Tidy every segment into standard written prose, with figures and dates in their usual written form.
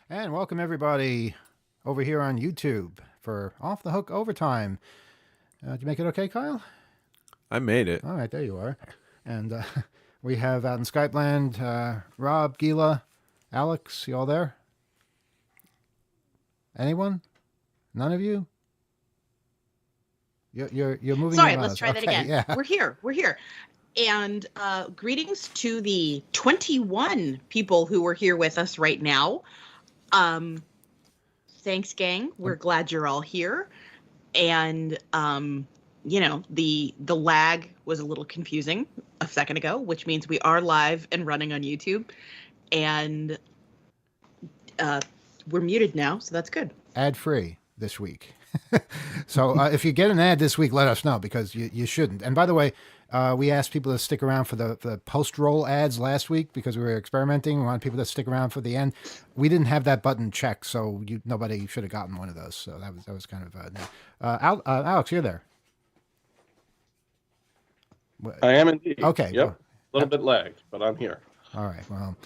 And welcome everybody over here on YouTube for Off the Hook Overtime. Did you make it okay, Kyle? I made it. All right, there you are. And we have out in Skype land Rob, Gila, Alex. You all there? Anyone? None of you? You're moving your Sorry, let's mouse. try that Okay, again. yeah. We're here. And greetings to the 21 people who are here with us right now. Thanks, gang. We're glad you're all here. And the lag was a little confusing a second ago, which means we are live and running on YouTube. And we're muted now, so that's good. Ad free this week. So if you get an ad this week, let us know because you shouldn't. And by the way, we asked people to stick around for the post-roll ads last week because we were experimenting. We wanted people to stick around for the end. We didn't have that button checked, so nobody should have gotten one of those. So that was kind of Alex, you're there. I am indeed. Okay. Yep. A little bit lagged, but I'm here. All right. Well,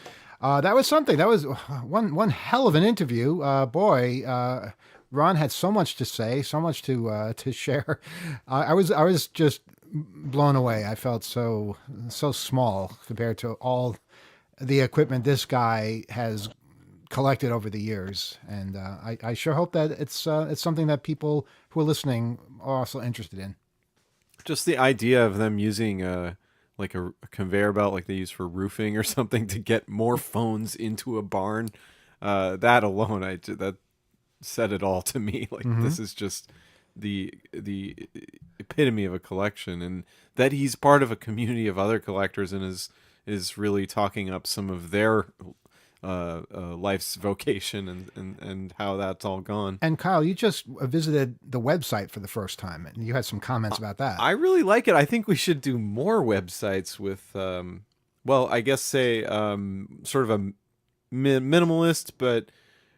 that was something. That was one hell of an interview. Boy, Ron had so much to say, so much to share. I was just blown away. I felt so small compared to all the equipment this guy has collected over the years, and I sure hope that it's something that people who are listening are also interested in. Just the idea of them using like a conveyor belt like they use for roofing or something to get more phones into a barn. That alone, that said it all to me. Like this is just the epitome of a collection, and that he's part of a community of other collectors and is really talking up some of their life's vocation and how that's all gone. And Kyle, you just visited the website for the first time, and you had some comments about that. I really like it. I think we should do more websites with, well, I guess say sort of a minimalist, but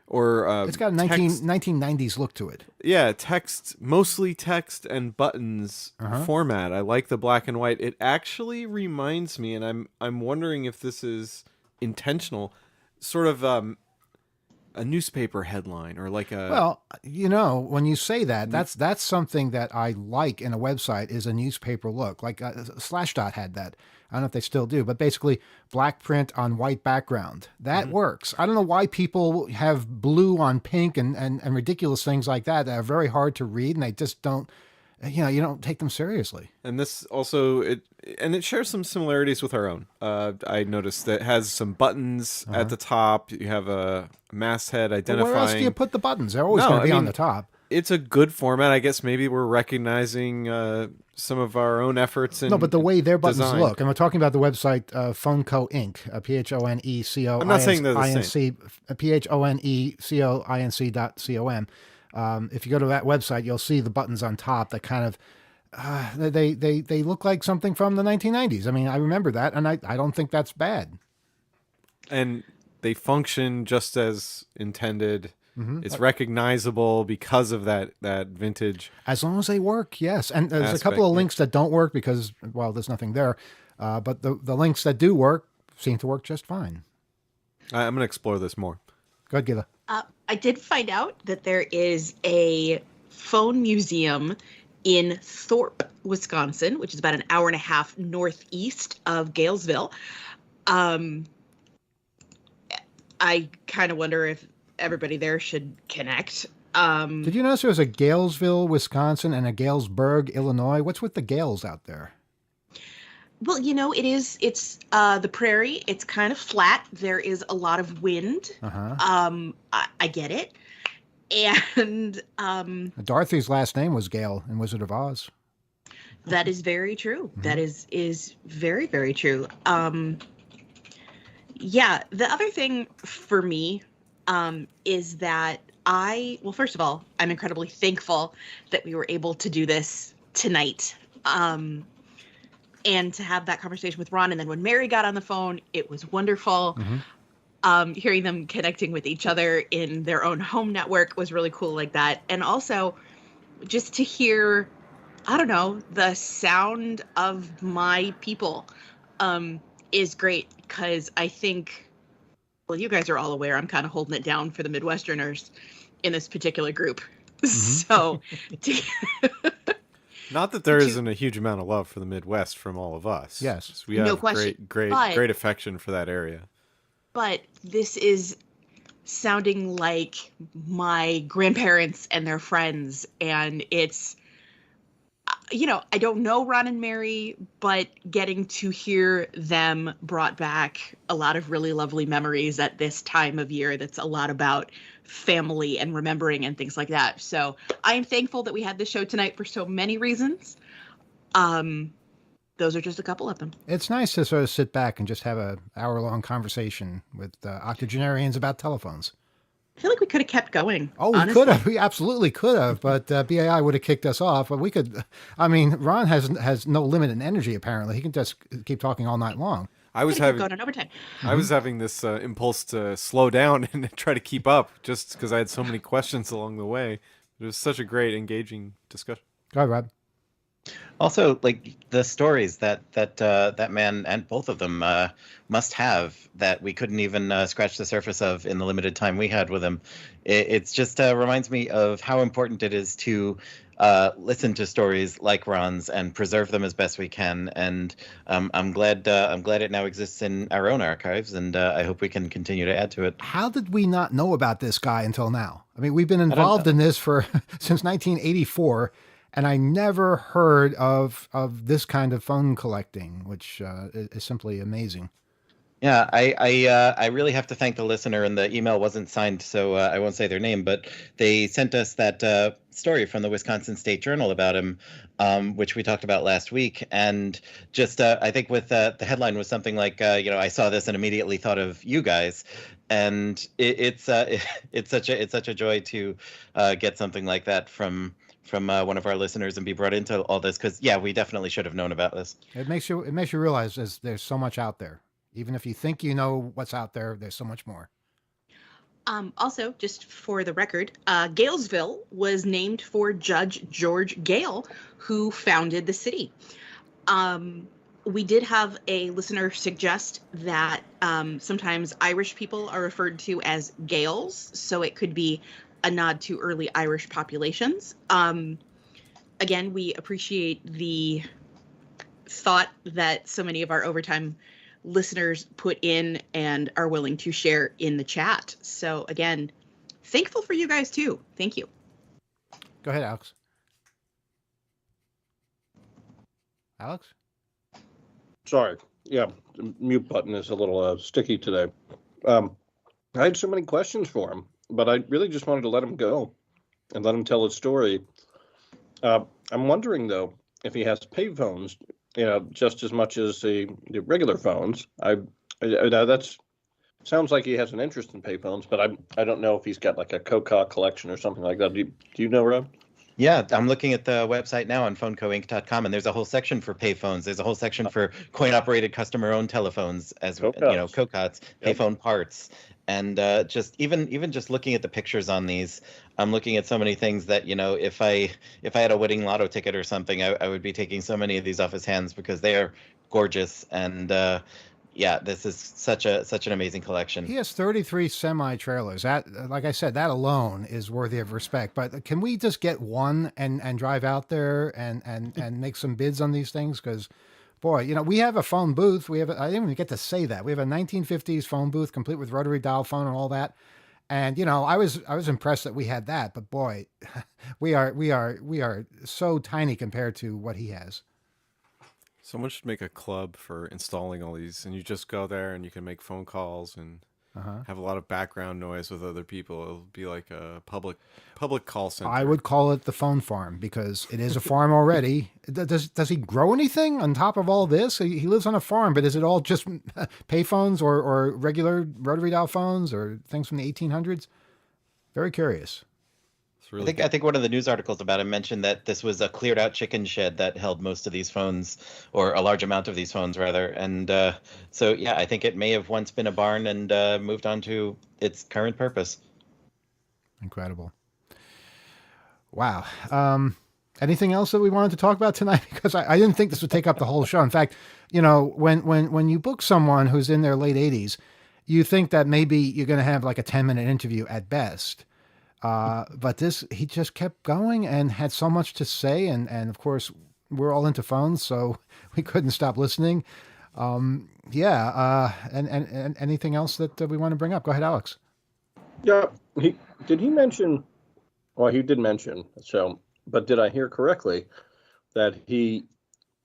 it's got a 1990s look to it. Yeah, mostly text and buttons format. I like the black and white. It actually reminds me, and I'm wondering if this is intentional, sort of a newspaper headline or like a. Well, when you say that, that's something that I like in a website is a newspaper look. Like Slashdot had that. I don't know if they still do, but basically black print on white background. That works. I don't know why people have blue on pink and ridiculous things like that are very hard to read, and they just don't, you don't take them seriously. And this also, it shares some similarities with our own. I noticed that it has some buttons at the top. You have a masthead identifying. Well, where else do you put the buttons? They're always going to be on the top. It's a good format. I guess maybe we're recognizing some of our own efforts in No, but the way their buttons design. look, and we're talking about the website Phoneco Inc. Phoneco. I'm not saying they're the same. Phonecoinc.com. If you go to that website, you'll see the buttons on top that kind of they look like something from the 1990s. I mean, I remember that, and I don't think that's bad. And they function just as intended. It's recognizable because of that vintage. As long as they work, yes. And there's a couple of links that don't work because, well, there's nothing there. But the links that do work seem to work just fine. I'm going to explore this more. Go ahead, Gila. I did find out that there is a phone museum in Thorpe, Wisconsin, which is about an hour and a half northeast of Galesville. I kind of wonder if everybody there should connect. Did you notice there was a Galesville, Wisconsin, and a Galesburg, Illinois? What's with the Gales out there? Well, it's the prairie. It's kind of flat. There is a lot of wind. I get it. And Dorothy's last name was Gale in Wizard of Oz. That is very true. That is very, very true. Yeah, the other thing for me is that well, first of all, I'm incredibly thankful that we were able to do this tonight. And to have that conversation with Ron. And then when Mary got on the phone, it was wonderful. Hearing them connecting with each other in their own home network was really cool like that. And also just to hear, I don't know, the sound of my people is great because I think Well, you guys are all aware I'm kind of holding it down for the Midwesterners in this particular group. So, Not that there isn't a huge amount of love for the Midwest from all of us. Yes. We have No question. great affection for that area. but this is sounding like my grandparents and their friends, and it's, I don't know Ron and Mary, but getting to hear them brought back a lot of really lovely memories at this time of year that's a lot about family and remembering and things like that. So I am thankful that we had this show tonight for so many reasons. Those are just a couple of them. It's nice to sort of sit back and just have a hour-long conversation with octogenarians about telephones. I feel like we could have kept going. Oh, we honestly. could have. We absolutely could have, but BAI would have kicked us off. But we could. I mean, Ron has no limit in energy. Apparently, he can just keep talking all night long. I was Going having on overtime. I was having this impulse to slow down and try to keep up, just because I had so many questions along the way. It was such a great, engaging discussion. Go ahead, Rob. Also, like the stories that man and both of them must have that we couldn't even scratch the surface of in the limited time we had with him. It's just reminds me of how important it is to listen to stories like Ron's and preserve them as best we can. And I'm glad it now exists in our own archives, and I hope we can continue to add to it. How did we not know about this guy until now? I mean, we've been involved in this for since 1984. And I never heard of this kind of phone collecting, which is simply amazing. Yeah, I really have to thank the listener, and the email wasn't signed, so I won't say their name, but they sent us that story from the Wisconsin State Journal about him, which we talked about last week, and just I think with the headline was something like, I saw this and immediately thought of you guys, and it's such a joy to get something like that from one of our listeners and be brought into all this, because we definitely should have known about this. It makes you realize there's so much out there. Even if you think you know what's out there, there's so much more. Also, just for the record, Galesville was named for Judge George Gale, who founded the city. We did have a listener suggest that sometimes Irish people are referred to as Gaels, so it could be a nod to early Irish populations. Again, we appreciate the thought that so many of our overtime listeners put in and are willing to share in the chat. So again, thankful for you guys too. Thank you. Go ahead, Alex. Alex? Sorry. Yeah, the mute button is a little sticky today. I had so many questions for him, but I really just wanted to let him go and let him tell his story. I'm wondering, though, if he has payphones, just as much as the regular phones. That's sounds like he has an interest in payphones, but I don't know if he's got like a Coca collection or something like that. Do you know, Rob? Yeah, I'm looking at the website now on phonecoinc.com, and there's a whole section for payphones. There's a whole section for coin-operated customer-owned telephones, as COCOTs, payphone parts, and just even just looking at the pictures on these, I'm looking at so many things that if I had a winning lotto ticket or something, I would be taking so many of these off his hands because they are gorgeous, and this is such an amazing collection. He has 33 semi-trailers. That, like I said, that alone is worthy of respect. But can we just get one and drive out there and make some bids on these things? Because, boy, we have a phone booth. I didn't even get to say that. We have a 1950s phone booth complete with rotary dial phone and all that. And I was impressed that we had that. But boy, we are so tiny compared to what he has. Someone should make a club for installing all these, and you just go there and you can make phone calls and have a lot of background noise with other people. It'll be like a public call center. I would call it the phone farm because it is a farm already. Does he grow anything on top of all this? He lives on a farm, but is it all just payphones or regular rotary dial phones or things from the 1800s? Very curious. Really I think one of the news articles about him mentioned that this was a cleared out chicken shed that held most of these phones, or a large amount of these phones rather. And I think it may have once been a barn and moved on to its current purpose. Incredible. Wow. Anything else that we wanted to talk about tonight? Because I didn't think this would take up the whole show. In fact, when you book someone who's in their late 80s, you think that maybe you're going to have like a 10-minute interview at best. But he just kept going and had so much to say. And of course, we're all into phones, so we couldn't stop listening. And anything else that we want to bring up? Go ahead, Alex. Yeah, did he mention? Well, he did mention. So, but did I hear correctly that he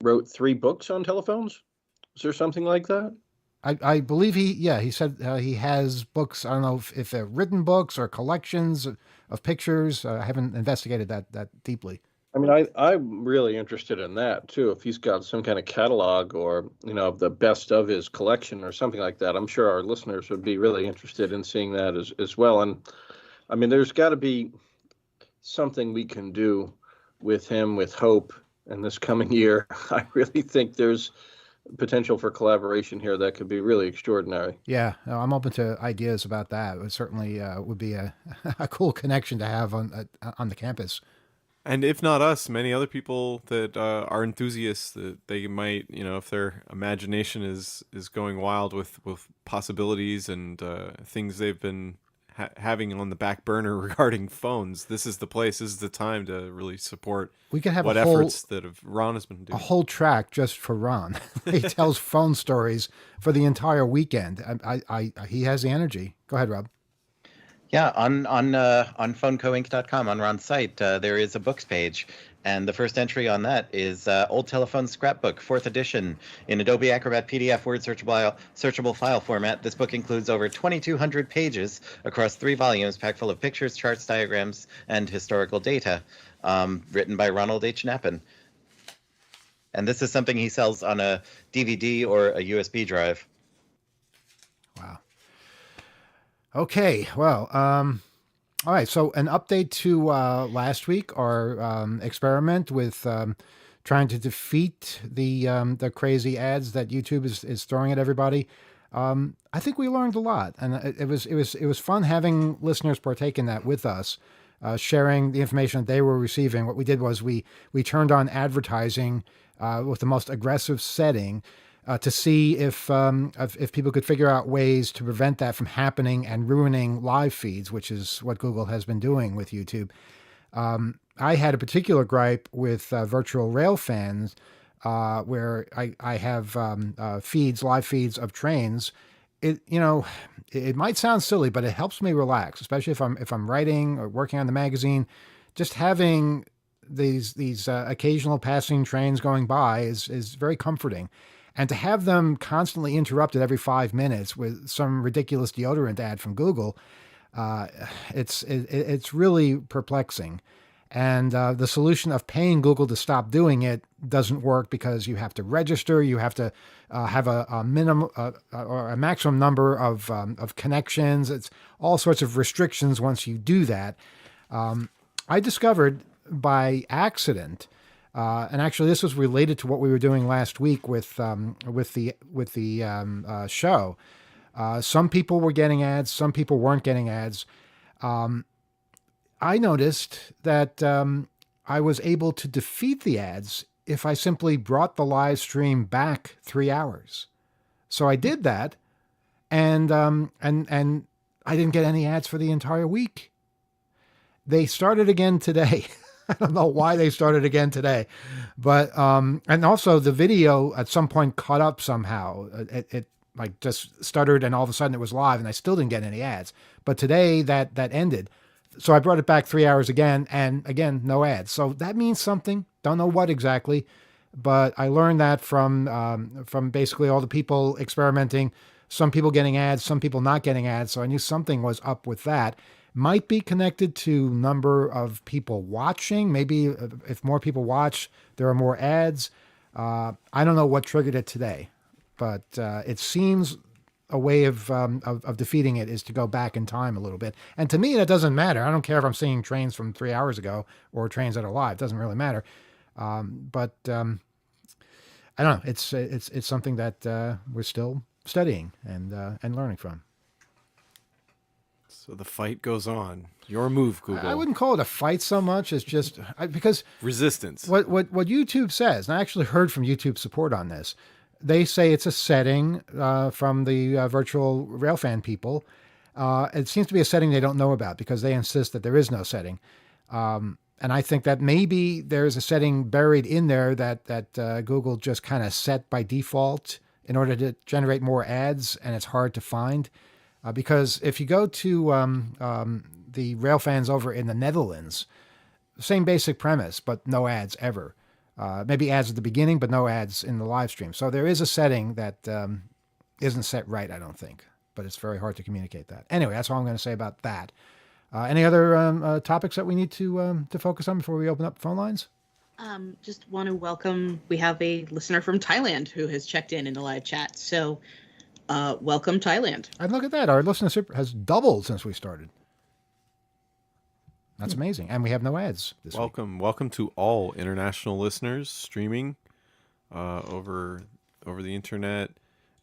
wrote 3 books on telephones? Is there something like that? I believe he said he has books. I don't know if they're written books or collections of pictures. I haven't investigated that deeply. I mean, I'm really interested in that too. If he's got some kind of catalog or, the best of his collection or something like that, I'm sure our listeners would be really interested in seeing that as well. And I mean, there's got to be something we can do with him with Hope in this coming year. I really think there's potential for collaboration here that could be really extraordinary. Yeah, no, I'm open to ideas about that. It certainly would be a cool connection to have on the campus. And if not us, many other people that are enthusiasts, that they might, if their imagination is going wild with possibilities and things they've been having on the back burner regarding phones, this is the place, this is the time to really support we could have efforts that Ron has been doing. A whole track just for Ron. He tells phone stories for the entire weekend. He has the energy. Go ahead, Rob. Yeah, on phonecoinc.com, on Ron's site, there is a books page, and the first entry on that is Old Telephone Scrapbook, 4th edition, in Adobe Acrobat PDF Word searchable file format. This book includes over 2,200 pages across 3 volumes, packed full of pictures, charts, diagrams, and historical data, written by Ronald H. Knappen. And this is something he sells on a DVD or a USB drive. Wow. Okay, well, all right. So an update to last week, our experiment with trying to defeat the crazy ads that YouTube is throwing at everybody. I think we learned a lot, and it was fun having listeners partake in that with us, sharing the information that they were receiving. What we did was we turned on advertising with the most aggressive setting. To see if people could figure out ways to prevent that from happening and ruining live feeds, which is what Google has been doing with YouTube. I had a particular gripe with virtual railfans, where I have live feeds of trains. It might sound silly, but it helps me relax, especially if I'm writing or working on the magazine. Just having these occasional passing trains going by is very comforting. And to have them constantly interrupted every 5 minutes with some ridiculous deodorant ad from Google, it's really perplexing. And the solution of paying Google to stop doing it doesn't work because you have to register, you have to have a minimum or a maximum number of connections. It's all sorts of restrictions once you do that. I discovered by accident. And actually, this was related to what we were doing last week with the show. Some people were getting ads, some people weren't getting ads. I noticed that I was able to defeat the ads if I simply brought the live stream back 3 hours. So I did that, and I didn't get any ads for the entire week. They started again today. I don't know why they started again today, but and also the video at some point caught up somehow. It like just stuttered, and all of a sudden it was live, and I still didn't get any ads. But today that ended, so I brought it back 3 hours again, and again no ads. So that means something. Don't know what exactly, but I learned that from basically all the people experimenting. Some people getting ads, some people not getting ads. So I knew something was up with that. Might be connected to number of people watching. Maybe if more people watch, there are more ads. I don't know what triggered it today, but it seems a way of defeating it is to go back in time a little bit. And to me, that doesn't matter. I don't care if I'm seeing trains from 3 hours ago or trains that are live. It doesn't really matter. But I don't know. It's something that we're still studying and learning from. So the fight goes on. Your move, Google. I wouldn't call it a fight so much as just because resistance. What YouTube says, and I actually heard from YouTube support on this. they say it's a setting from the virtual Railfan people. It seems to be a setting they don't know about because they insist that there is no setting. And I think that maybe there's a setting buried in there that Google just kind of set by default in order to generate more ads, and it's hard to find. Because if you go to the Railfans over in the Netherlands, same basic premise, but no ads ever. Maybe ads at the beginning, but no ads in the live stream. So there is a setting that isn't set right, I don't think. But it's very hard to communicate that. Anyway, that's all I'm going to say about that. Any other topics that we need to focus on before we open up phone lines? Just want to welcome, we have a listener from Thailand who has checked in the live chat. So welcome, Thailand. And look at that. Our listenership has doubled since we started. That's amazing. And we have no ads this week. Welcome to all international listeners streaming over the internet,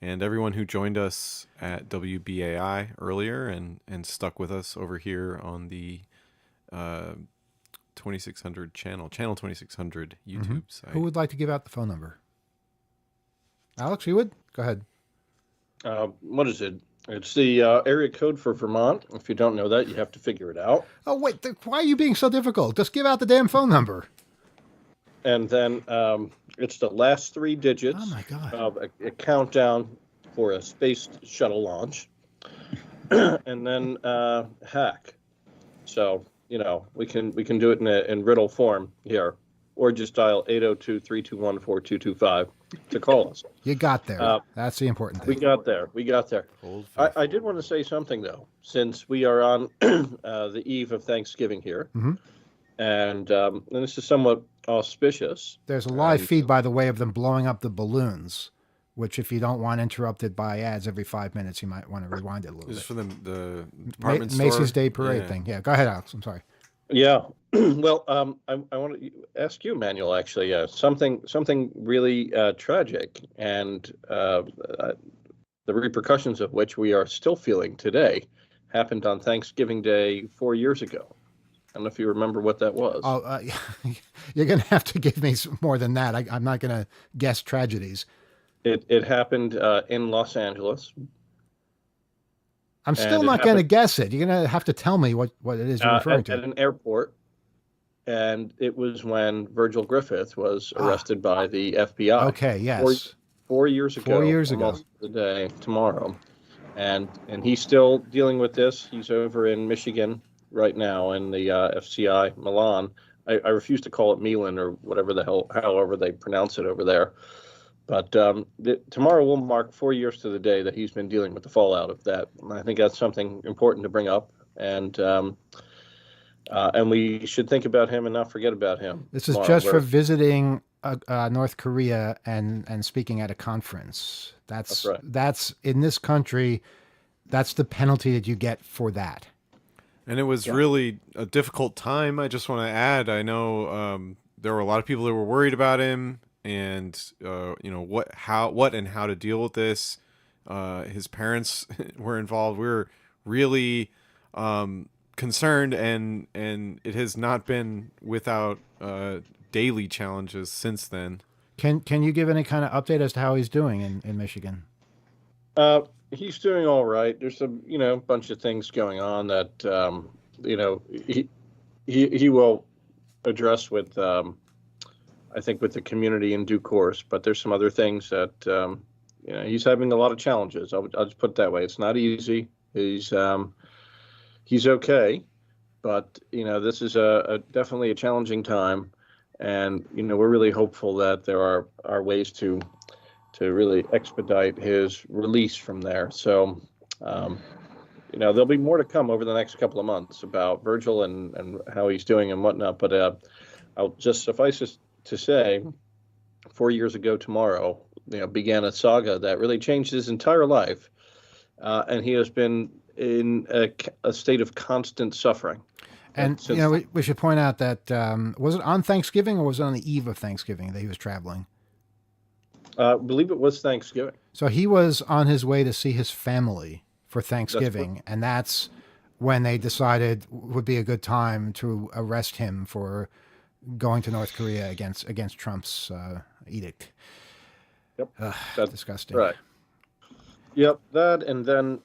and everyone who joined us at WBAI earlier and stuck with us over here on the 2600 channel 2600 YouTube site. Who would like to give out the phone number? Alex, you would? Go ahead. What is it? It's the area code for Vermont. If you don't know that, you have to figure it out. Oh, wait. Why are you being so difficult? Just give out the damn phone number. And then it's the last three digits Oh, my God. of a countdown for a space shuttle launch. And then hack. So, we can do it in riddle form here. Or just dial 802-321-4225 to call us. You got there. That's the important thing. We got there. I did want to say something, though, since we are on the eve of Thanksgiving here. Mm-hmm. And this is somewhat auspicious. There's a live feed, by the way, of them blowing up the balloons, which if you don't want interrupted by ads every 5 minutes, you might want to rewind it a little This is bit. for the department store? Macy's Day Parade thing. Yeah, go ahead, Alex. I'm sorry. Yeah. Well, I want to ask you, Manuel, actually, something really tragic, and the repercussions of which we are still feeling today happened on Thanksgiving Day 4 years ago. I don't know if you remember what that was. Oh, you're going to have to give me more than that. I'm not going to guess tragedies. It happened in Los Angeles. I'm still not going to guess it. You're going to have to tell me what it is you're referring to. At an airport. And it was when Virgil Griffith was arrested by the FBI. Okay, yes. 4 years ago. 4 years ago. Almost the day tomorrow. And he's still dealing with this. He's over in Michigan right now in the FCI Milan. I refuse to call it Milan or whatever the hell, however they pronounce it over there. But tomorrow will mark 4 years to the day that he's been dealing with the fallout of that. And I think that's something important to bring up. And we should think about him and not forget about him. This is just for visiting North Korea and speaking at a conference. That's right. That's in this country. That's the penalty that you get for that. And it was really a difficult time. I just want to add, I know there were a lot of people that were worried about him, and what and how to deal with this. His parents were involved. We were really concerned, and it has not been without daily challenges since then. Can you give any kind of update as to how he's doing in Michigan? He's doing all right. There's a bunch of things going on that he will address with I think with the community in due course. But there's some other things that he's having a lot of challenges. I'll just put it that way. It's not easy. He's okay, but this is definitely a challenging time, and we're really hopeful that there are ways to really expedite his release from there. So, there'll be more to come over the next couple of months about Virgil and how he's doing and whatnot. But I'll just suffice it to say, 4 years ago tomorrow, began a saga that really changed his entire life, and he has been in a state of constant suffering. And we should point out that was it on Thanksgiving or was it on the eve of Thanksgiving that he was traveling? I believe it was Thanksgiving. So he was on his way to see his family for Thanksgiving, and that's when they decided would be a good time to arrest him for going to North Korea against Trump's edict. Yep. Ugh, That's disgusting. right. Yep, that, and then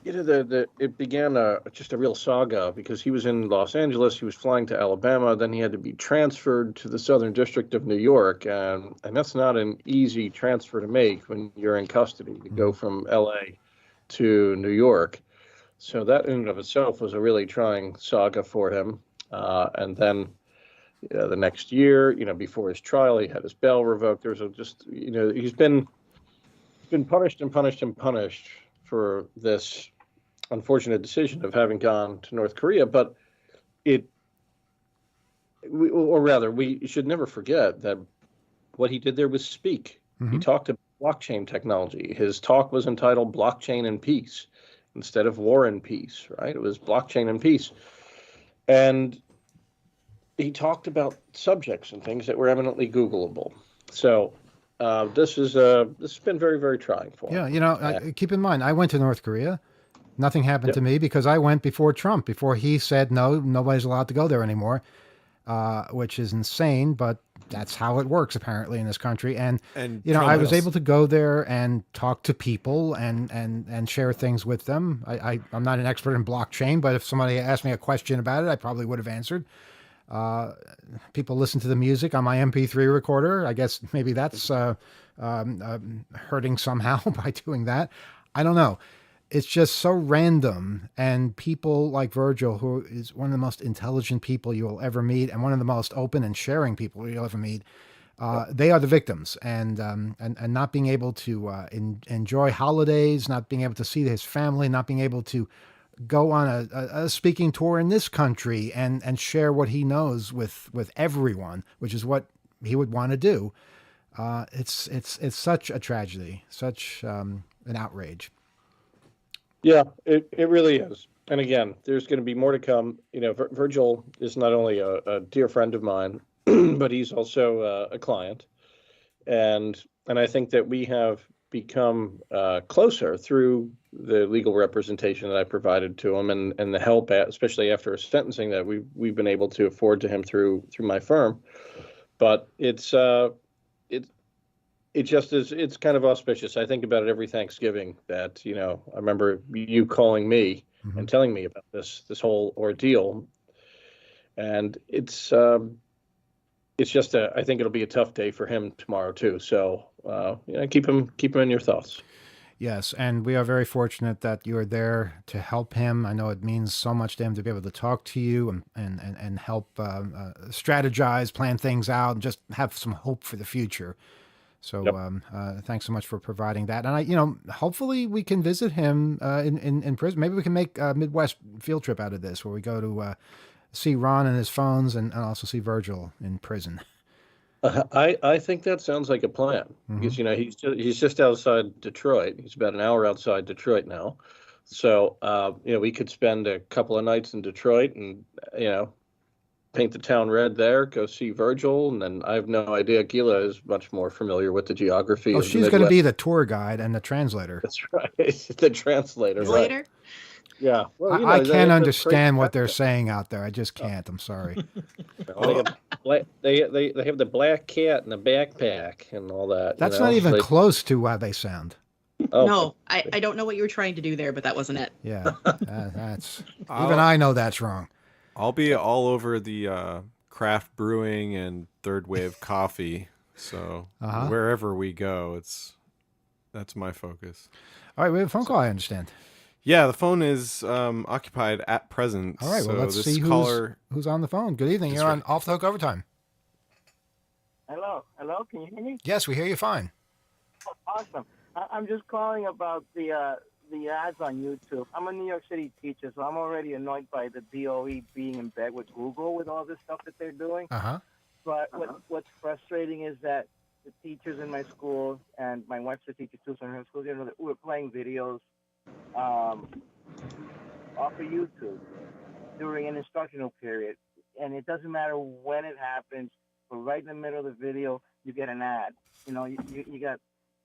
it began just a real saga because he was in Los Angeles, he was flying to Alabama, then he had to be transferred to the Southern District of New York, and that's not an easy transfer to make when you're in custody to go from L.A. to New York. So that in and of itself was a really trying saga for him. And then the next year, before his trial, he had his bail revoked. There's just, he's been punished and punished and punished for this unfortunate decision of having gone to North Korea. But or rather, we should never forget that what he did there was speak. He talked about blockchain technology. His talk was entitled "Blockchain and Peace" instead of "War and Peace." Right? It was blockchain and peace, and he talked about subjects and things that were eminently Googleable. So this has been very, very trying for him. Yeah, keep in mind, I went to North Korea. Nothing happened to me because I went before Trump, before he said, no, nobody's allowed to go there anymore, which is insane, but that's how it works apparently in this country. And I was able to go there and talk to people and share things with them. I'm not an expert in blockchain, but if somebody asked me a question about it, I probably would have answered. People listen to the music on my MP3 recorder. I guess maybe that's hurting somehow by doing that. I don't know. It's just so random. And people like Virgil, who is one of the most intelligent people you will ever meet and one of the most open and sharing people you'll ever meet, they are the victims. And not being able to enjoy holidays, not being able to see his family, not being able to go on a speaking tour in this country and share what he knows with everyone, which is what he would want to do. It's such a tragedy, such an outrage. Yeah, it really is. And again, there's going to be more to come. Virgil is not only a dear friend of mine, but he's also a client. And I think that we have become closer through the legal representation that I provided to him and the help, especially after his sentencing, that we've been able to afford to him through my firm. But it just is. It's kind of auspicious. I think about it every Thanksgiving. That I remember you calling me and telling me about this whole ordeal, and it's just I think it'll be a tough day for him tomorrow too. So keep him in your thoughts. Yes, and we are very fortunate that you are there to help him. I know it means so much to him to be able to talk to you and help strategize, plan things out, and just have some hope for the future. So thanks so much for providing that. And hopefully we can visit him in prison. Maybe we can make a Midwest field trip out of this, where we go to see Ron and his phones, and also see Virgil in prison. I think that sounds like a plan because he's just outside Detroit. He's about an hour outside Detroit now, so we could spend a couple of nights in Detroit and paint the town red there. Go see Virgil, and then I have no idea. Gila is much more familiar with the geography. Oh, she's going to be the tour guide and the translator. That's right, the translator. Later. Right. Yeah, well, I can't understand what they're saying out there. I just can't. I'm sorry. They have the black cat and the backpack and all that. That's not even close to how they sound. Oh. No, I don't know what you were trying to do there, but that wasn't it. Yeah, that's even I know that's wrong. I'll be all over the craft brewing and third wave coffee. So wherever we go, that's my focus. All right, we have a phone call, I understand. Yeah, the phone is occupied at present. All right, well, so let's see who's on the phone. Good evening. You're on Off the Hook Overtime. Hello, can you hear me? Yes, we hear you fine. Awesome. I'm just calling about the ads on YouTube. I'm a New York City teacher, so I'm already annoyed by the DOE being in bed with Google with all this stuff that they're doing. But what's frustrating is that the teachers in my school, and my wife's a teacher too, so in her school, we're playing videos off of YouTube during an instructional period, and it doesn't matter when it happens, but right in the middle of the video you get an ad. You got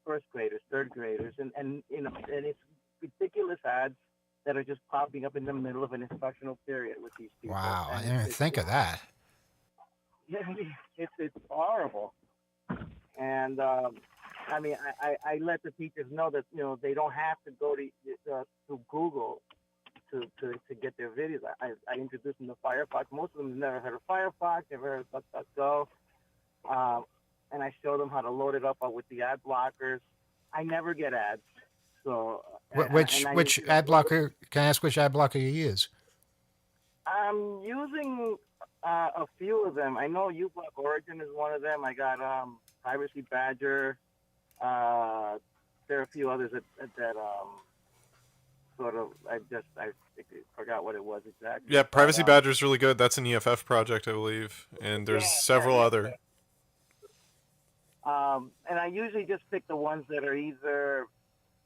first graders, third graders, and it's ridiculous ads that are just popping up in the middle of an instructional period with these people. Wow, I didn't even think of that. Yeah, it's horrible. And I mean, I let the teachers know that they don't have to go to Google to get their videos. I introduced them to Firefox. Most of them have never heard of Firefox, never heard of DuckDuckGo, and I show them how to load it up with the ad blockers. I never get ads. So Which ad blocker? Can I ask which ad blocker you use? I'm using a few of them. I know uBlock Origin is one of them. I got Privacy Badger. There are a few others that sort of I forgot what it was exactly. Yeah, Privacy Badger is really good. That's an EFF project, I believe, and there's several other. And I usually just pick the ones that are either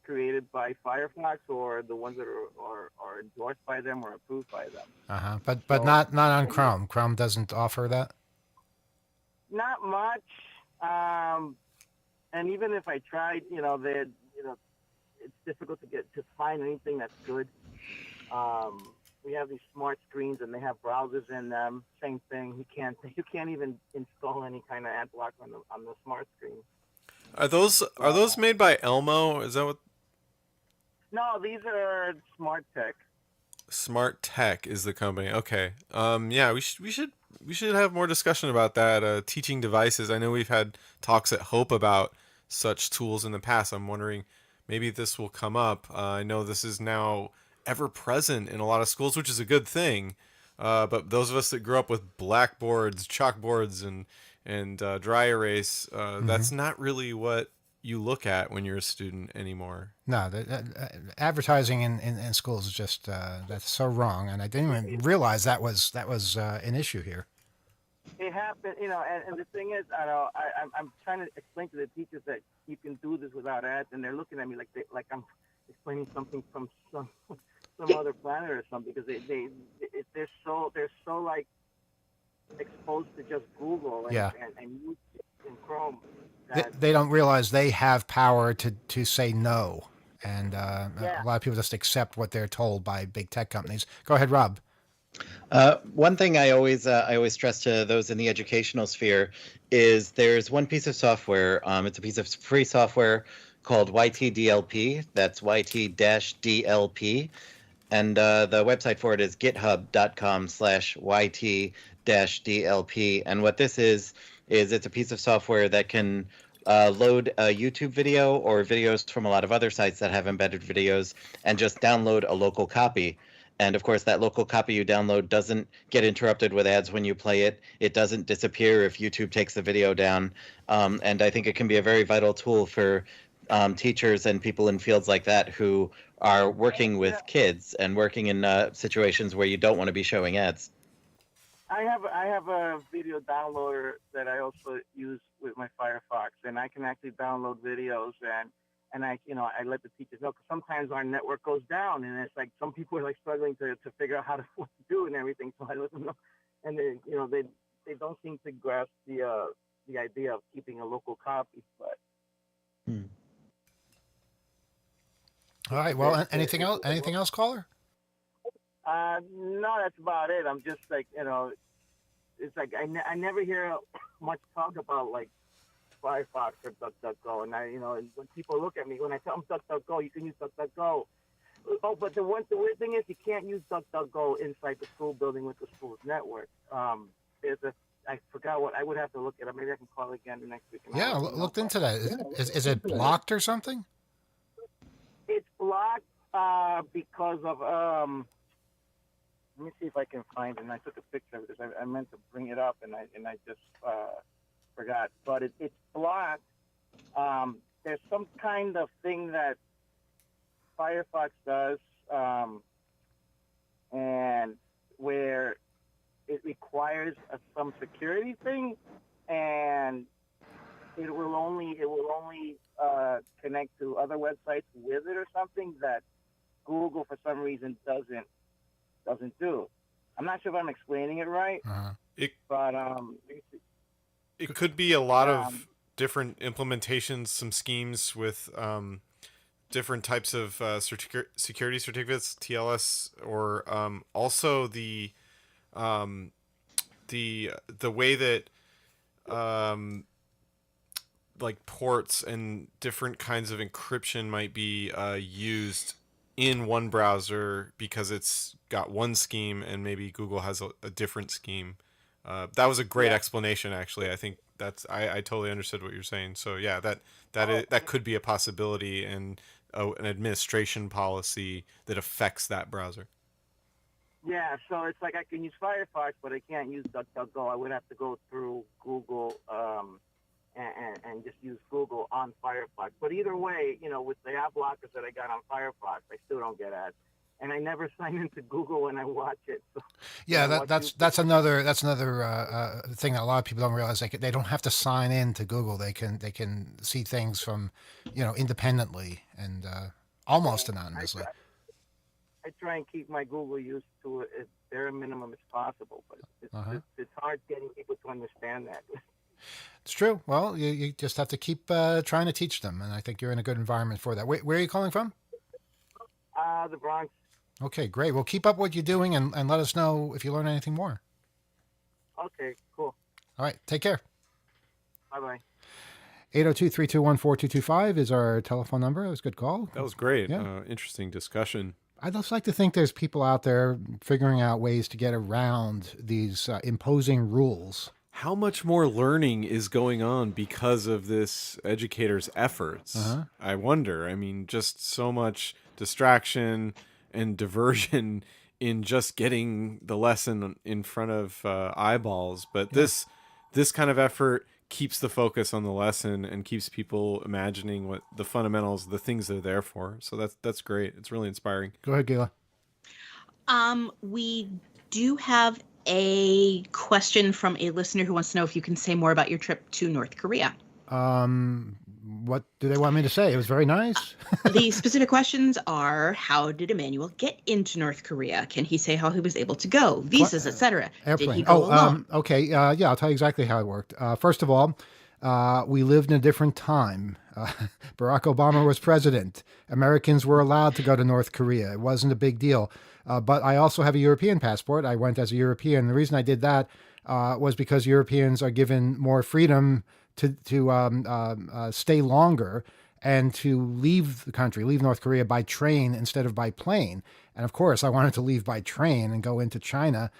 created by Firefox or the ones that are endorsed by them or approved by them. But not on Chrome. Chrome doesn't offer that. Not much. And even if I tried, it's difficult to find anything that's good. We have these smart screens and they have browsers in them. Same thing. You can't even install any kind of ad block on the smart screen. Are those made by Elmo? Is that what? No, these are Smart Tech. Smart Tech is the company. Okay. Yeah, we should have more discussion about that. Teaching devices. I know we've had talks at Hope about such tools in the past. I'm wondering maybe this will come up. I know this is now ever present in a lot of schools, which is a good thing. But those of us that grew up with blackboards, chalkboards, and dry erase, that's not really what you look at when you're a student anymore. No, advertising in schools is just that's so wrong, and I didn't even realize that was an issue here. It happened, and the thing is, I'm trying to explain to the teachers that you can do this without ads, and they're looking at me like I'm explaining something from some other planet or something, because they're so like exposed to just Google and YouTube and Chrome. They don't realize they have power to say no, and a lot of people just accept what they're told by big tech companies. Go ahead, Rob. One thing I always stress to those in the educational sphere is there's one piece of software. It's a piece of free software called YTDLP. That's YT-DLP. And the website for it is github.com/YT-DLP. And what this is it's a piece of software that can load a YouTube video or videos from a lot of other sites that have embedded videos and just download a local copy. And of course, that local copy you download doesn't get interrupted with ads when you play it. It doesn't disappear if YouTube takes the video down. And I think it can be a very vital tool for teachers and people in fields like that who are working with kids and working in situations where you don't want to be showing ads. I have a video downloader that I also use with my Firefox, and I can actually download videos and I let the teachers know, because sometimes our network goes down, and it's like some people are like struggling to figure out what to do and everything. So I let them know, and they don't seem to grasp the idea of keeping a local copy. But all right. Well, anything else? Anything else, caller? No, that's about it. I'm just like, it's like I never hear much talk about like Firefox or DuckDuckGo, and when people look at me, when I tell them DuckDuckGo, you can use DuckDuckGo. Oh, but the weird thing is you can't use DuckDuckGo inside the school building with the school's network. I forgot what I would have to look at it. Maybe I can call again next week. Yeah, looked into that. Is it blocked or something? It's blocked because of let me see if I can find it. And I took a picture of it because I meant to bring it up and I just forgot. But it's blocked. There's some kind of thing that Firefox does, and where it requires some security thing, and it will only connect to other websites with it or something that Google for some reason doesn't do. I'm not sure if I'm explaining it right, but it could be a lot of different implementations, some schemes with different types of security certificates, TLS, or also the way that like ports and different kinds of encryption might be used in one browser because it's got one scheme and maybe Google has a different scheme. That was a great explanation, actually. I think I totally understood what you're saying. So yeah, that could be a possibility and an administration policy that affects that browser. Yeah, so it's like I can use Firefox, but I can't use DuckDuckGo. I would have to go through Google and just use Google on Firefox. But either way, with the ad blockers that I got on Firefox, I still don't get ads. And I never sign into Google when I watch it. So yeah, that's another thing that a lot of people don't realize. They don't have to sign in to Google. They can see things from, independently and almost anonymously. I try and keep my Google use to as bare minimum as possible, but it's hard getting people to understand that. It's true. Well, you just have to keep trying to teach them, and I think you're in a good environment for that. Where are you calling from? The Bronx. Okay, great. Well, keep up what you're doing and let us know if you learn anything more. Okay, cool. All right, take care. Bye-bye. 802-321-4225 is our telephone number. That was a good call. That was great. Yeah. Interesting discussion. I'd just like to think there's people out there figuring out ways to get around these imposing rules. How much more learning is going on because of this educator's efforts? I wonder. I mean, just so much distraction and diversion in just getting the lesson in front of eyeballs. But this kind of effort keeps the focus on the lesson and keeps people imagining what the fundamentals, the things they're there for. So that's great. It's really inspiring. Go ahead, Gila. We do have a question from a listener who wants to know if you can say more about your trip to North Korea. What do they want me to say? It was very nice. The specific questions are: how did Emmanuel get into North Korea? Can he say how he was able to go? Visas, etc. Airplane. Did he go alone? Okay. Yeah, I'll tell you exactly how it worked. First of all, we lived in a different time. Barack Obama was president. Americans were allowed to go to North Korea. It wasn't a big deal. But I also have a European passport. I went as a European. The reason I did that was because Europeans are given more freedom to stay longer and to leave the country, leave North Korea by train instead of by plane. And of course, I wanted to leave by train and go into China,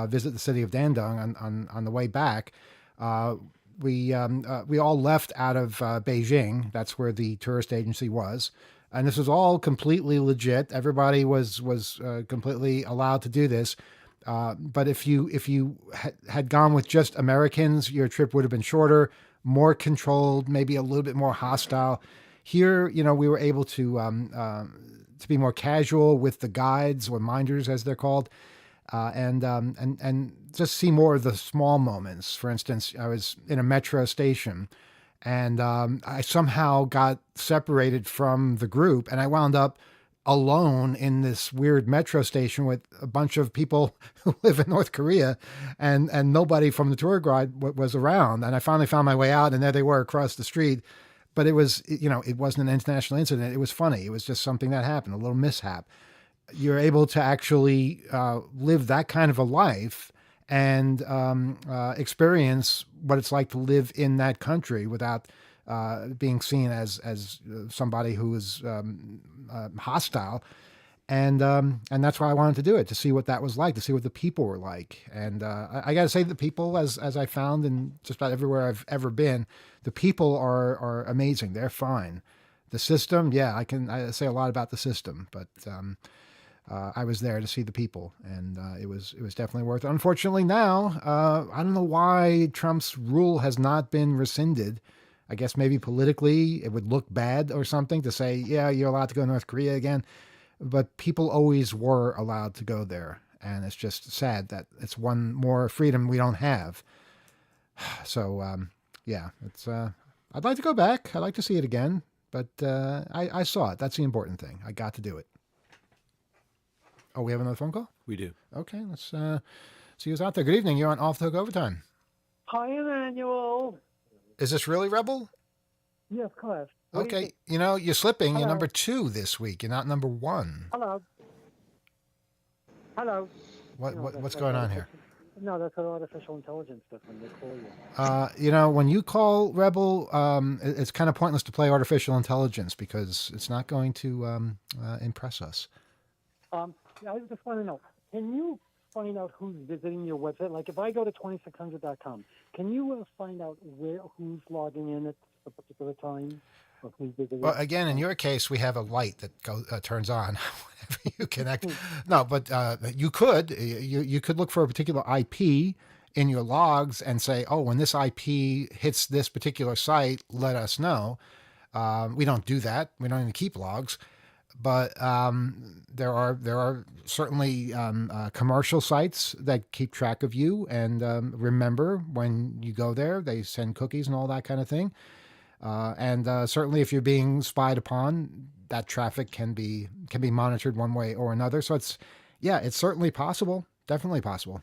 visit the city of Dandong on the way back. We all left out of Beijing. That's where the tourist agency was. And this was all completely legit. Everybody was completely allowed to do this. But if you had gone with just Americans, your trip would have been shorter, more controlled, maybe a little bit more hostile. Here, we were able to be more casual with the guides or minders, as they're called, and just see more of the small moments. For instance, I was in a metro station, and I somehow got separated from the group, and I wound up alone in this weird metro station with a bunch of people who live in North Korea, and nobody from the tour guide was around. And I finally found my way out, and there they were across the street. But it was, it wasn't an international incident. It was funny. It was just something that happened, a little mishap. You're able to actually live that kind of a life and experience what it's like to live in that country without being seen as somebody who is hostile, and that's why I wanted to do it, to see what that was like, to see what the people were like. And I got to say, the people, as I found in just about everywhere I've ever been, the people are amazing. They're fine. The system, I say a lot about the system, but I was there to see the people, and it was definitely worth it. Unfortunately, now I don't know why Trump's rule has not been rescinded. I guess maybe politically it would look bad or something to say, yeah, you're allowed to go to North Korea again. But people always were allowed to go there. And it's just sad that it's one more freedom we don't have. So, it's I'd like to go back. I'd like to see it again. But I saw it. That's the important thing. I got to do it. Oh, we have another phone call? We do. Okay, let's see who's out there. Good evening. You're on Off the Hook Overtime. Hi, Emmanuel. Is this really Rebel? Yes, correct. Okay, you're slipping. Hello. You're number 2 this week. You're not number 1. Hello. What's going on here? No, that's what artificial intelligence does when they call you. When you call Rebel, it's kind of pointless to play artificial intelligence because it's not going to impress us. I just want to know, can you find out who's visiting your website? Like if I go to 2600.com, can you find out who's logging in at a particular time? Or who's visiting? Well, again, in your case, we have a light that turns on whenever you connect. No, but you could look for a particular IP in your logs and say, oh, when this IP hits this particular site, let us know. We don't do that. We don't even keep logs. But there are certainly commercial sites that keep track of you and remember when you go there. They send cookies and all that kind of thing. And certainly, if you're being spied upon, that traffic can be monitored one way or another. So it's certainly possible, definitely possible.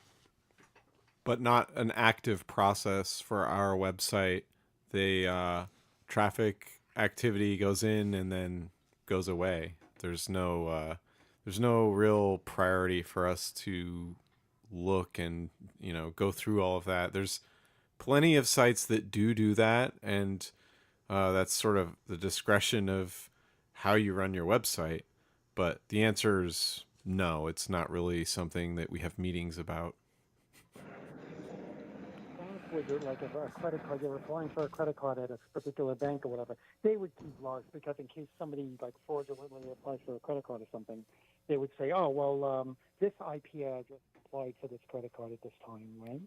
But not an active process for our website. The traffic activity goes in and then goes away. There's no real priority for us to look and go through all of that. There's plenty of sites that do that, and that's sort of the discretion of how you run your website. But the answer is no. It's not really something that we have meetings about. Like if a credit card, you're applying for a credit card at a particular bank or whatever, they would keep logs because in case somebody like fraudulently applies for a credit card or something, they would say, oh, well, this IP address applied for this credit card at this time, right?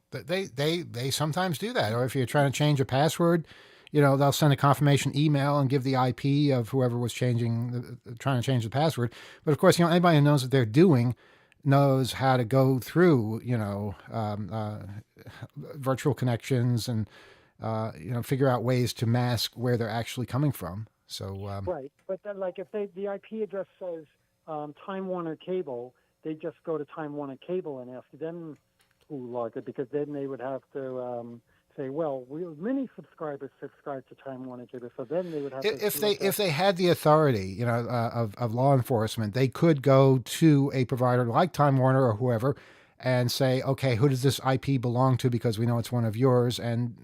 They sometimes do that. Or if you're trying to change a password, they'll send a confirmation email and give the IP of whoever was trying to change the password. But of course, anybody who knows what they're doing knows how to go through, virtual connections and, figure out ways to mask where they're actually coming from. So right, but then, like if the IP address says Time Warner Cable, they just go to Time Warner Cable and ask them who logged it, because then they would have to say, well, many subscribers subscribe to Time Warner Cable, so then they would have to. If they had the authority, of law enforcement, they could go to a provider like Time Warner or whoever and say, okay, who does this IP belong to? Because we know it's one of yours, and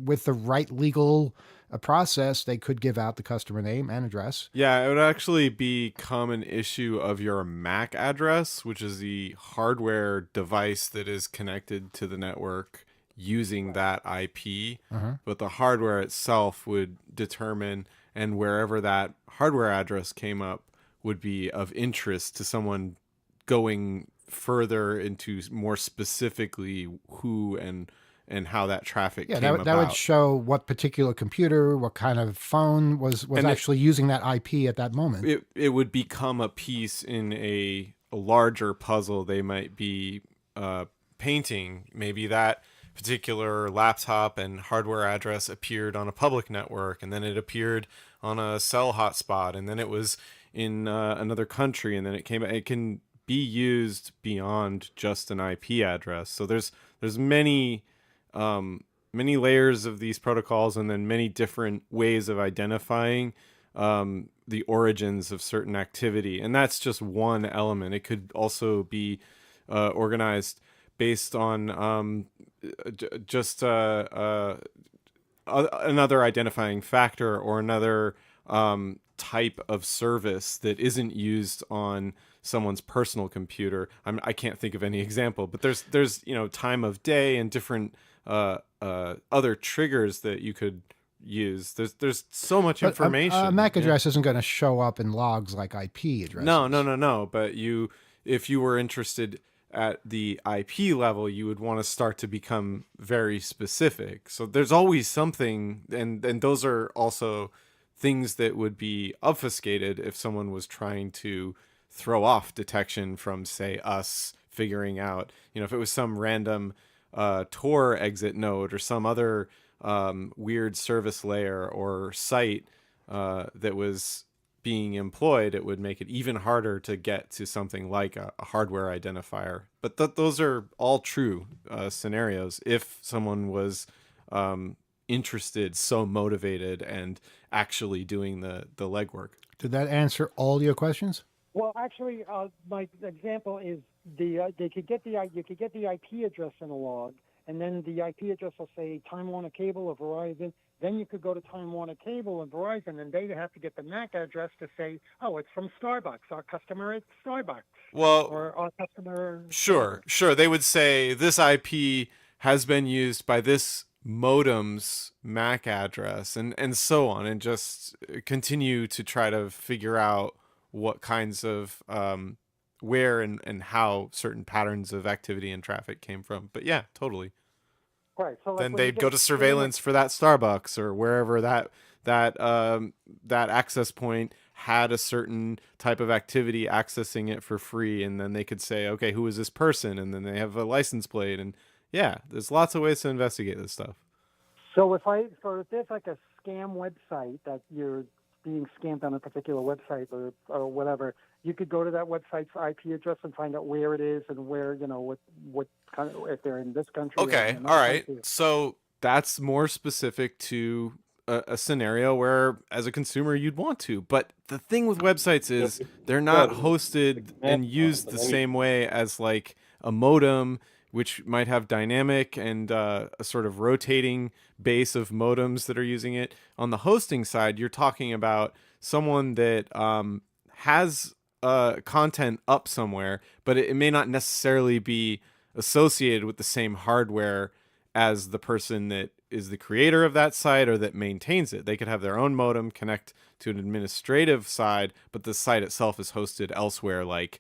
with the right legal process, they could give out the customer name and address. Yeah, it would actually become an issue of your MAC address, which is the hardware device that is connected to the network using that IP. But the hardware itself would determine, and wherever that hardware address came up would be of interest to someone going further into more specifically who and how that traffic came about. That would show what particular computer, what kind of phone was actually using that IP at that moment. It would become a piece in a larger puzzle they might be painting. Maybe that particular laptop and hardware address appeared on a public network, and then it appeared on a cell hotspot, and then it was in another country, and then it can be used beyond just an IP address. So there's many layers of these protocols, and then many different ways of identifying the origins of certain activity, and that's just one element. It could also be organized based on just another identifying factor or another type of service that isn't used on someone's personal computer. I can't think of any example, but there's time of day and different other triggers that you could use. There's so much information. A MAC address isn't going to show up in logs like IP addresses. No. But if you were interested at the IP level, you would want to start to become very specific. So there's always something, and those are also things that would be obfuscated if someone was trying to throw off detection from, say, us figuring out, if it was some random Tor exit node or some other weird service layer or site that was being employed, it would make it even harder to get to something like a hardware identifier. But those are all true scenarios if someone was interested, so motivated, and actually doing the legwork. Did that answer all your questions? Well, actually, my example is they could get you could get the IP address in a log, and then the IP address will say Time Warner Cable or Verizon. Then you could go to Time Warner Cable and Verizon, and they have to get the MAC address to say, oh, it's from Starbucks, our customer at Starbucks, Well, or our customer. sure. They would say this IP has been used by this modem's MAC address, and so on, and just continue to try to figure out what kinds of where and how certain patterns of activity and traffic came from. But yeah, totally. Right. So like Then when you they'd get go to surveillance for that Starbucks or wherever that access point had a certain type of activity accessing it for free, and then they could say, okay, who is this person? And then they have a license plate, and yeah, there's lots of ways to investigate this stuff. So if there's like a scam website that you're being scammed on a particular website or whatever, you could go to that website's IP address and find out where it is and where, what kind of, if they're in this country. or Okay, in another all right. country. So that's more specific to a scenario where, as a consumer, you'd want to. But the thing with websites is they're not hosted and used the same way as like a modem, which might have dynamic and a sort of rotating base of modems that are using it. On the hosting side, you're talking about someone that has content up somewhere, but it may not necessarily be associated with the same hardware as the person that is the creator of that site or that maintains it. They could have their own modem connect to an administrative side, but the site itself is hosted elsewhere, like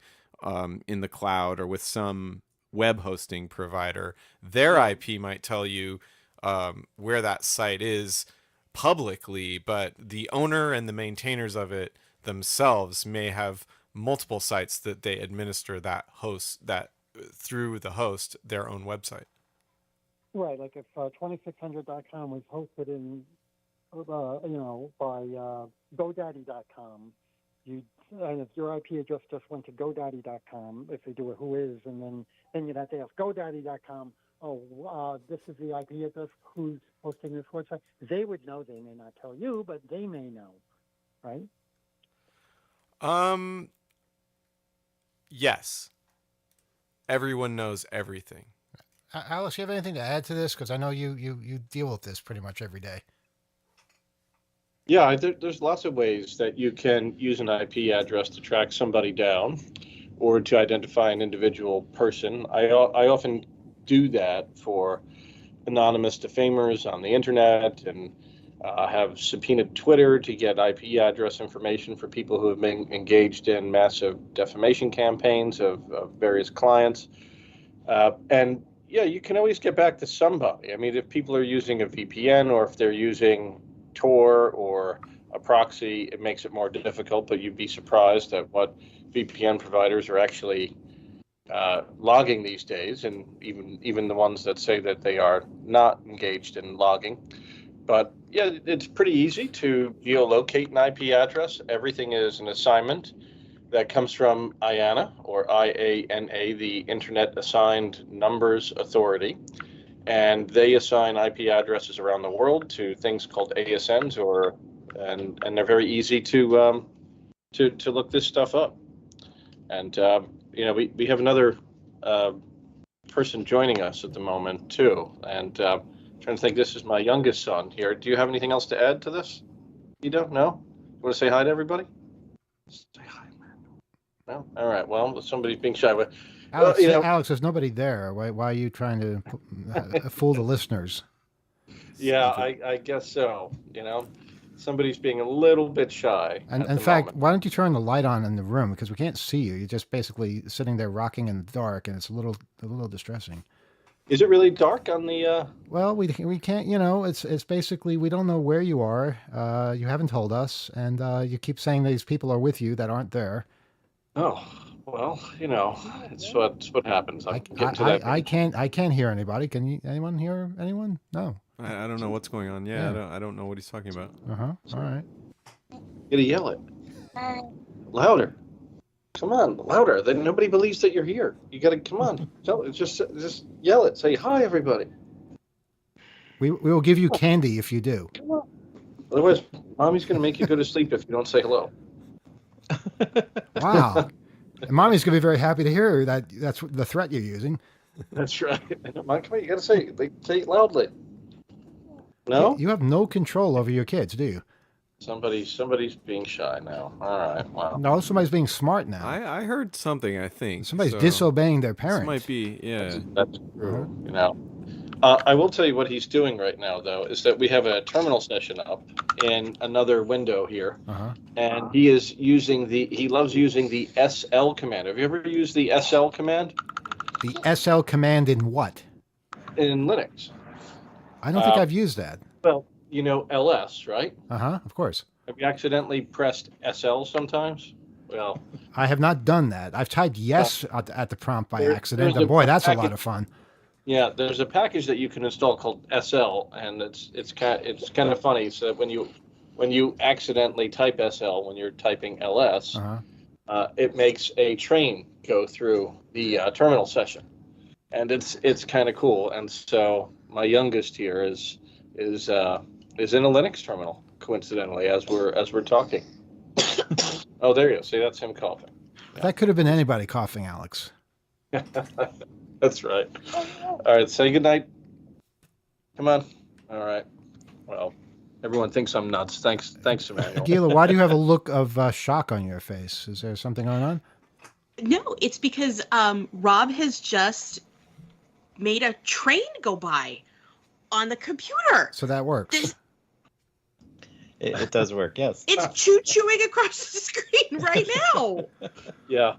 in the cloud or with some web hosting provider. Their IP might tell you where that site is publicly, but the owner and the maintainers of it themselves may have multiple sites that they administer that through the host, their own website. Right, like if 2600.com was hosted in, by GoDaddy.com, and if your IP address just went to GoDaddy.com, if they do a who is, and then you'd have to ask GoDaddy.com, this is the IP address, who's hosting this website. They would know. They may not tell you, but they may know, right? Yes. Everyone knows everything. Alex, you have anything to add to this? Because I know you deal with this pretty much every day. Yeah, there's lots of ways that you can use an IP address to track somebody down or to identify an individual person. I often do that for anonymous defamers on the internet, and have subpoenaed Twitter to get IP address information for people who have been engaged in massive defamation campaigns of various clients. And yeah, you can always get back to somebody. I mean, if people are using a VPN or if they're using Tor or a proxy, it makes it more difficult, but you'd be surprised at what VPN providers are actually logging these days, and even the ones that say that they are not engaged in logging. But yeah, it's pretty easy to geolocate an IP address. Everything is an assignment that comes from IANA, or IANA, the Internet Assigned Numbers Authority. And they assign IP addresses around the world to things called ASNs, and they're very easy to look this stuff up. And we have another person joining us at the moment too. And trying to think, this is my youngest son here. Do you have anything else to add to this? You don't? No? You want to say hi to everybody? Say hi, man. No? All right. Well, somebody's being shy. But Alex, Alex, there's nobody there. Why are you trying to fool the listeners? Yeah, I guess so. Somebody's being a little bit shy. And in fact, why don't you turn the light on in the room, because we can't see you. You're just basically sitting there rocking in the dark, and it's a little distressing. Is it really dark on the? Well, we can't. It's basically, we don't know where you are. You haven't told us, and you keep saying these people are with you that aren't there. Oh. Well, it's what happens. I can't hear anybody. Can you? Anyone hear anyone? No. I don't know what's going on. Yeah. I don't know what he's talking about. All right. You gotta yell it. Louder. Come on, louder. Then nobody believes that you're here. You gotta come on. Just yell it. Say hi, everybody. We will give you candy if you do. Come on. Otherwise, mommy's gonna make you go to sleep if you don't say hello. Wow. And Mommy's going to be very happy to hear that that's the threat you're using. That's right. Mom, come on, you got to say it loudly. No? You have no control over your kids, do you? Somebody's being shy now. All right. Wow. No, somebody's being smart now. I heard something. I think Somebody's so. disobeying their parents. This might be, yeah. That's true. You know. I will tell you what he's doing right now, though, is that we have a terminal session up in another window here, and he loves using the SL command. Have you ever used the SL command? The SL command in what? In Linux. I don't think I've used that. Well, you know LS, right? Of course. Have you accidentally pressed SL sometimes? Well, I have not done that. I've typed yes at the prompt by accident. there's And boy, a that's a lot package- of fun. yeah, there's a package that you can install called SL, and it's kind of funny. So when you accidentally type SL when you're typing LS, it makes a train go through the terminal session, and it's kind of cool. And so my youngest here is in a Linux terminal, coincidentally, as we're talking. Oh, there you go. See, that's him coughing. That could have been anybody coughing, Alex. That's right. All right, say goodnight. Come on. All right. Well, everyone thinks I'm nuts. Thanks, Emmanuel. Gila, why do you have a look of shock on your face? Is there something going on? No, it's because Rob has just made a train go by on the computer. So that works. It does work, yes. It's choo-chooing across the screen right now. Yeah.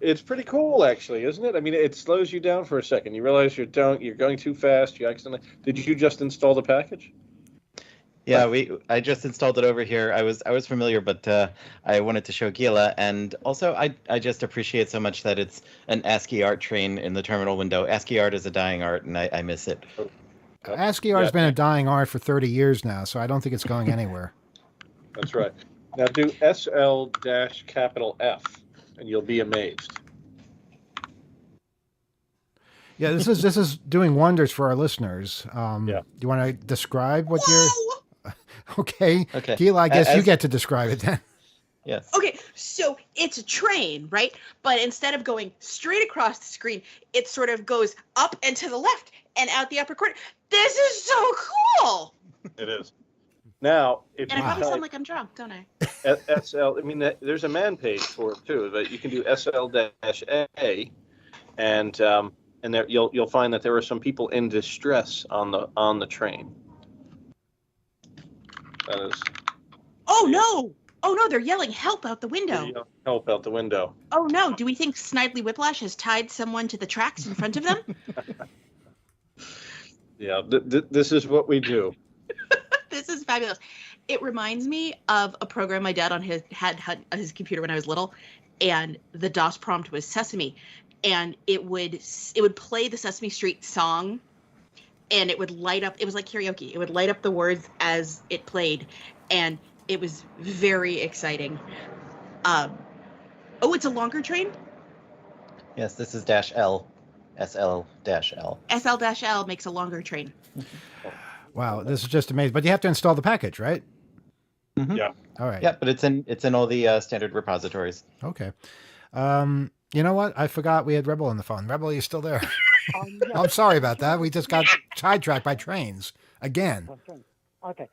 It's pretty cool, actually, isn't it? I mean, it slows you down for a second. You realize you're going too fast. You accidentally. Did you just install the package? Yeah, I just installed it over here. I was familiar, but I wanted to show Gila, and also I just appreciate so much that it's an ASCII art train in the terminal window. ASCII art is a dying art, and I miss it. ASCII art has been a dying art for 30 years now, so I don't think it's going anywhere. That's right. Now do SL-F, and you'll be amazed. Yeah, this is doing wonders for our listeners. Yeah. You want to describe what you're? Okay. Okay. Gila, I guess you get to describe it then. Yes. Okay, so it's a train, right? But instead of going straight across the screen, it sort of goes up and to the left and out the upper corner. This is so cool. It is. Now, if And I you probably type sound like I'm drunk, don't I? SL, I mean, there's a man page for it too, but you can do SL-A, and there you'll find that there are some people in distress on the train. That is. Oh no! Oh no! They're yelling help out the window. Help out the window. Oh no! Do we think Snidely Whiplash has tied someone to the tracks in front of them? Yeah, this is what we do. This is fabulous. It reminds me of a program my dad had on his computer when I was little, and the DOS prompt was Sesame, and it would play the Sesame Street song, and it would light up. It was like karaoke. It would light up the words as it played, and it was very exciting. Oh, it's a longer train? Yes, this is -L. SL-L. SL-L makes a longer train. Wow, this is just amazing. But you have to install the package, right? Mm-hmm. Yeah. All right. Yeah, but it's in all the standard repositories. Okay. You know what? I forgot we had Rebel on the phone. Rebel, are you still there? I'm sorry about that. We just got sidetracked by trains again. Okay.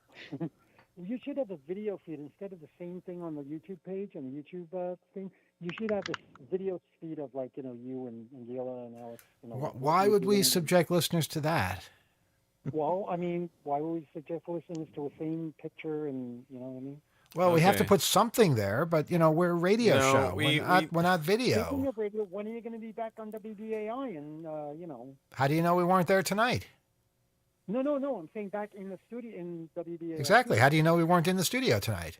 You should have a video feed instead of the same thing on the YouTube page and the YouTube thing. You should have this video feed of you and Gila and Alex. Why would we subject listeners to that? Well, I mean, why would we suggest listeners to a same picture and you know what I mean? Well, we have to put something there, but we're a radio show. We're not video. Speaking of radio, when are you going to be back on WBAI? And How do you know we weren't there tonight? No. I'm saying back in the studio in WBAI. Exactly. How do you know we weren't in the studio tonight?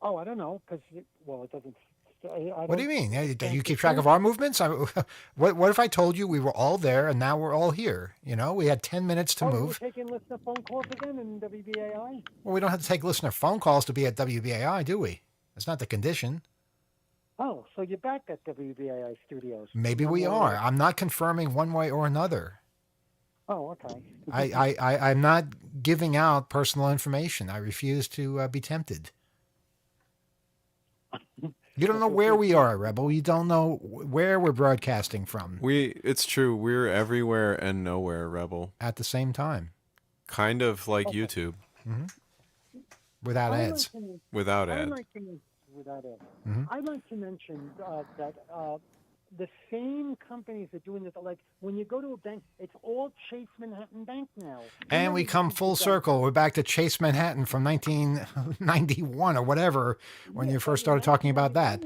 Oh, I don't know, because it doesn't. What do you mean? Do you keep track of our movements? What if I told you we were all there and now we're all here? We had 10 minutes to move. We're taking listener phone calls again in WBAI? Well, we don't have to take listener phone calls to be at WBAI, do we? That's not the condition. Oh, so you're back at WBAI studios. Maybe we are. I'm not confirming one way or another. Oh, okay. I'm not giving out personal information. I refuse to be tempted. You don't know where we are, Rebel. You don't know where we're broadcasting from It's true. We're everywhere and nowhere, Rebel. at the same time Kind of like YouTube without I'd ads. like to- without I'd ads. like to, without ads. Mhm. I'd like to mention that the same companies are doing this. Like when you go to a bank, it's all Chase Manhattan Bank now. And we come full circle. We're back to Chase Manhattan from 1991 or whatever when you first started talking about that.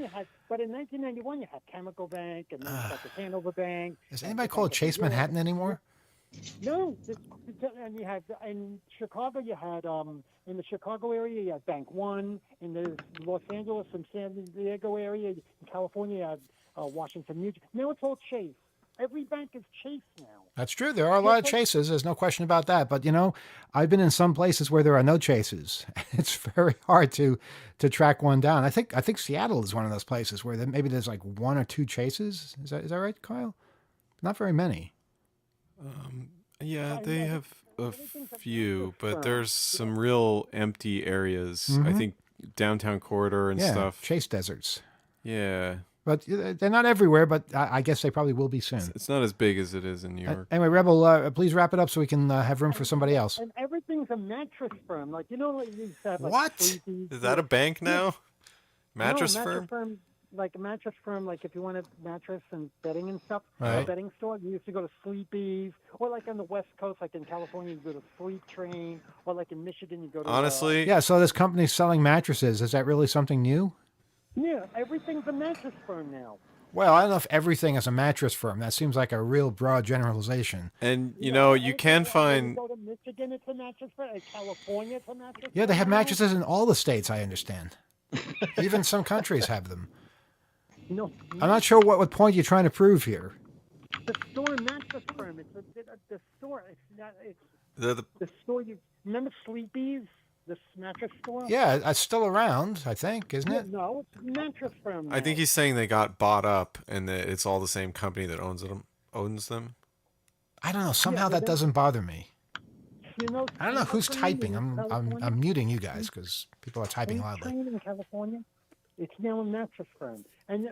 But in 1991, you had Chemical Bank, and then you had the Hanover Bank. Is and anybody the called Bank of Chase New York. Manhattan anymore? No, and you had in Chicago, you had in the Chicago area, you had Bank One. In the Los Angeles and San Diego area, in California, you had Washington Mutual. Now it's all Chase. Every bank is Chase now. That's true. There are a lot of chases. There's no question about that. But, I've been in some places where there are no chases. It's very hard to track one down. I think Seattle is one of those places where maybe there's like one or two chases. Is that right, Kyle? Not very many. Yeah, they have a few, but there's some real empty areas. I think downtown corridor and Yeah, stuff. chase deserts. Yeah, But they're not everywhere, but I guess they probably will be soon. it's not as big as it is in New York. Anyway, Rebel, please wrap it up so we can have room for somebody else. And everything's a mattress firm. Like, like you used to have, like, What? Sleepy's. Is that a bank now? Mattress No, firm? Like a mattress firm, like if you want a mattress and bedding and stuff, Right. a bedding store, you used to go to Sleepy's, or like on the West Coast, like in California, you go to Sleep Train, or like in Michigan, you go to. Honestly, Yeah, so this company's selling mattresses. Is that really something new? Yeah, everything's a mattress firm now. Well, I don't know if everything is a mattress firm. That seems like a real broad generalization. And you Everything- can When find you go to Michigan, it's a mattress firm. In California, it's a mattress Yeah, they firm have now. mattresses in all the states, I understand. Even some countries have them. No, I'm not sure what point you're trying to prove here. the store mattress firm. It's the store. It's not. It's the the store. You remember Sleepy's, the mattress store? Yeah, it's still around, I think, isn't Yeah, it? no, it's a mattress firm. I think now. he's saying they got bought up and that it's all the same company that owns them. I don't know. Somehow but that doesn't bother me. I don't know who's Train typing. in I'm California? muting you guys because people are typing loudly. Train in California. It's now a mattress firm, and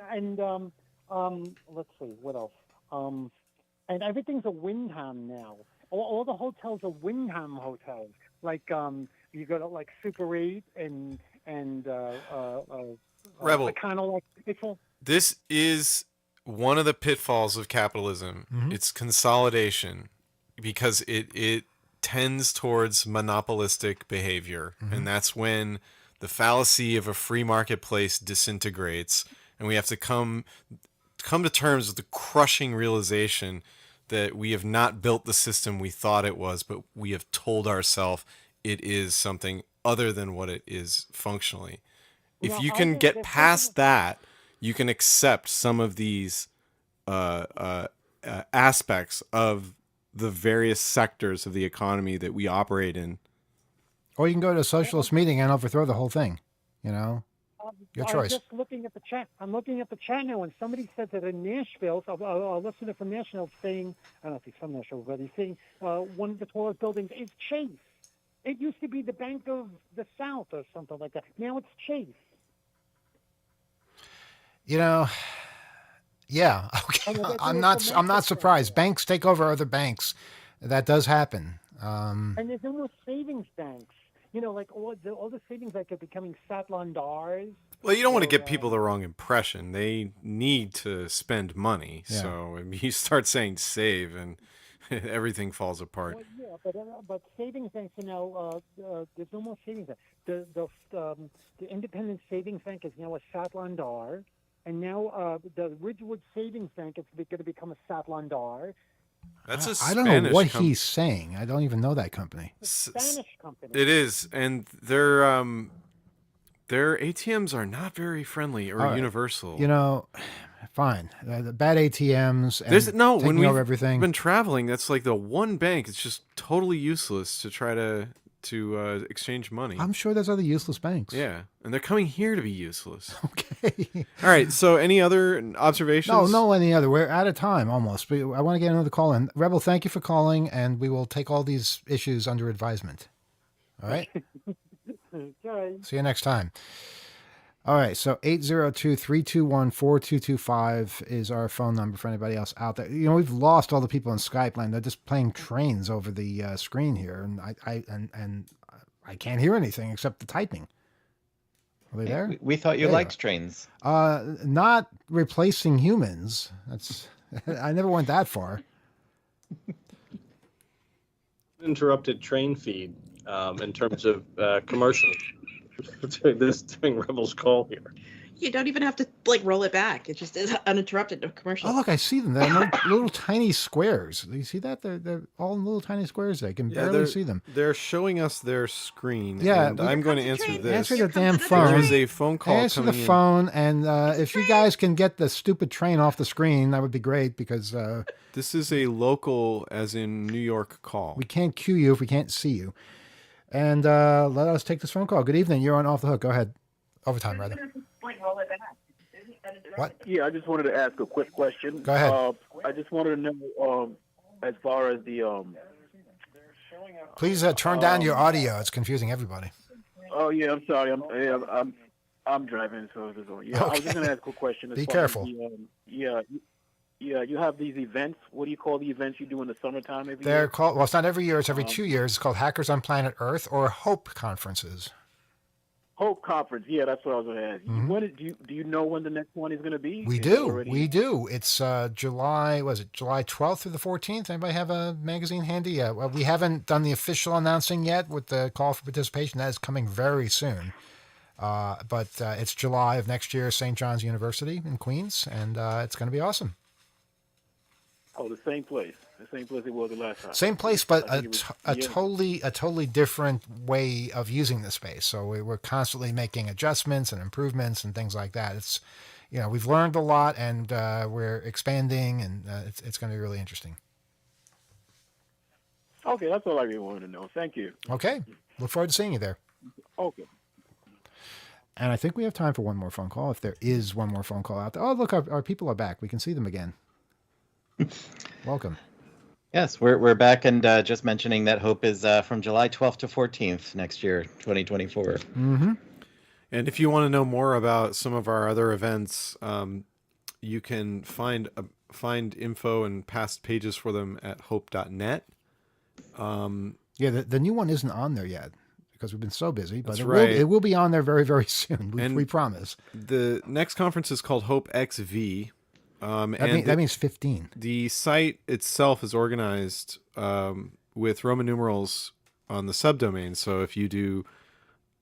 let's see what else. And everything's a Wyndham now. All the hotels are Wyndham hotels. Like you go to like Super 8 and Rebel. kind of like it's all. This is one of the pitfalls of capitalism. It's consolidation because it tends towards monopolistic behavior, and that's when the fallacy of a free marketplace disintegrates, and we have to come to terms with the crushing realization that we have not built the system we thought it was, but we have told ourselves it is something other than what it is functionally. If you can get past that, you can accept some of these aspects of the various sectors of the economy that we operate in. Or you can go to a socialist meeting and overthrow the whole thing. Your I'm choice. just looking at the chat. I'm looking at the chat now, and somebody said that in Nashville, a listener from Nashville saying, I don't know if he's from Nashville, but he's saying one of the tallest buildings is Chase. It used to be the Bank of the South or something like that. Now it's Chase. Yeah. Okay. I'm not surprised. Banks take over other banks. That does happen. And there's no more savings banks. Like all the savings banks are becoming Satlandars. Well, you don't want to give people the wrong impression. They need to spend money. Yeah. So you start saying save and everything falls apart. Well, yeah, but savings banks are now there's no more savings banks. The Independent Savings Bank is now a Satlandar, and now the Ridgewood Savings Bank is going to become a Satlandar. That's a I don't Spanish know what he's saying. I don't even know that company. Spanish company. It is, and their ATMs are not very friendly or All right. universal. Fine. The bad ATMs and There's taking when we've over everything. been traveling, that's like the one bank. It's just totally useless to try to exchange money. I'm sure there's other useless banks. Yeah, and they're coming here to be useless. Okay. All right. So, any other observations? No, any other. We're out of time almost. I want to get another call in. Rebel, thank you for calling, and we will take all these issues under advisement. All right? Okay. See you next time. All right, so 802-321-4225 is our phone number for anybody else out there. You know, we've lost all the people in Skype line. They're just playing trains over the screen here, and I can't hear anything except the typing. Are they there? We thought you There liked trains. Not replacing humans. That's I never went that far. Interrupted train feed in terms of commercial during Rebel's call here. You don't even have to like roll it back. It just is uninterrupted, no commercial. Oh, look, I see them. They're little tiny squares. Do you see that? They're all in little tiny squares there. You can barely see them. They're showing us their screen. Yeah, and I'm going to answer this. Answer the damn phone. There is a phone call Answer the coming in. phone, and if you guys can get the stupid train off the screen, that would be great, because This is a local, as in New York, call. we can't cue you if we can't see you. And let us take this phone call. Good evening. You're on Off the Hook. Go ahead. Overtime, rather. What? Yeah, I just wanted to ask a quick question. Go ahead. I just wanted to know, as far as the Please turn down your audio. It's confusing everybody. Oh yeah, I'm sorry. I'm driving, so yeah. I was just gonna ask a quick question. As Be far careful. As you have these events. What do you call the events you do in the summertime every They're year? called, well, it's not every year. It's every 2 years. It's called Hackers on Planet Earth, or Hope conferences. Hope Conference. Yeah, that's what I was gonna ask. Mhm. When do you know when the next one is gonna be? We Is it do. already- We do. It's July 12th through the 14th? Anybody have a magazine handy? Yeah. Well, we haven't done the official announcing yet with the call for participation. That is coming very soon. But it's July of next year, St. John's University in Queens, and it's going to be awesome. Oh, the same place. The same place it was the last time. Same place, but I a think it was- totally different way of using the space. So we're constantly making adjustments and improvements and things like that. It's, we've learned a lot, and we're expanding, and it's going to be really interesting. Okay, that's all I really wanted to know. Thank you. Okay, look forward to seeing you there. Okay. And I think we have time for one more phone call, if there is one more phone call out there. Oh, look, our people are back. We can see them again. Welcome. Yes, we're back, and just mentioning that Hope is from July 12th to 14th next year, 2024. Mm-hmm. And if you want to know more about some of our other events, you can find info and past pages for them at hope.net. Yeah, the new one isn't on there yet because we've been so busy, but That's right. it will be on there very, very soon. We promise. The next conference is called Hope XV. That means 15. The site itself is organized with Roman numerals on the subdomain. So if you do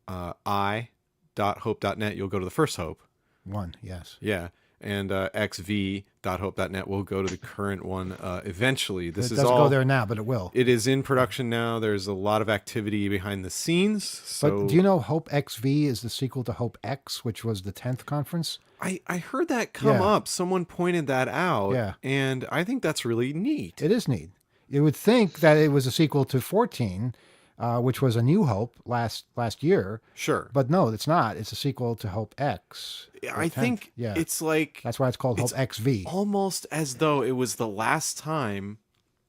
i.hope.net, you'll go to the first Hope. One, yes. Yeah. And xv.hope.net will go to the current one eventually. It doesn't go there now, but it will. It is in production now. There's a lot of activity behind the scenes. So But do you know Hope XV is the sequel to Hope X, which was the 10th conference? I heard that come Yeah. up. Someone pointed that out. Yeah. And I think that's really neat. It is neat. You would think that it was a sequel to 14, which was A New Hope last year. Sure. But no, it's not. It's a sequel to Hope X. the I 10th. think yeah. it's like That's why it's called Hope it's XV. almost as though it was the last time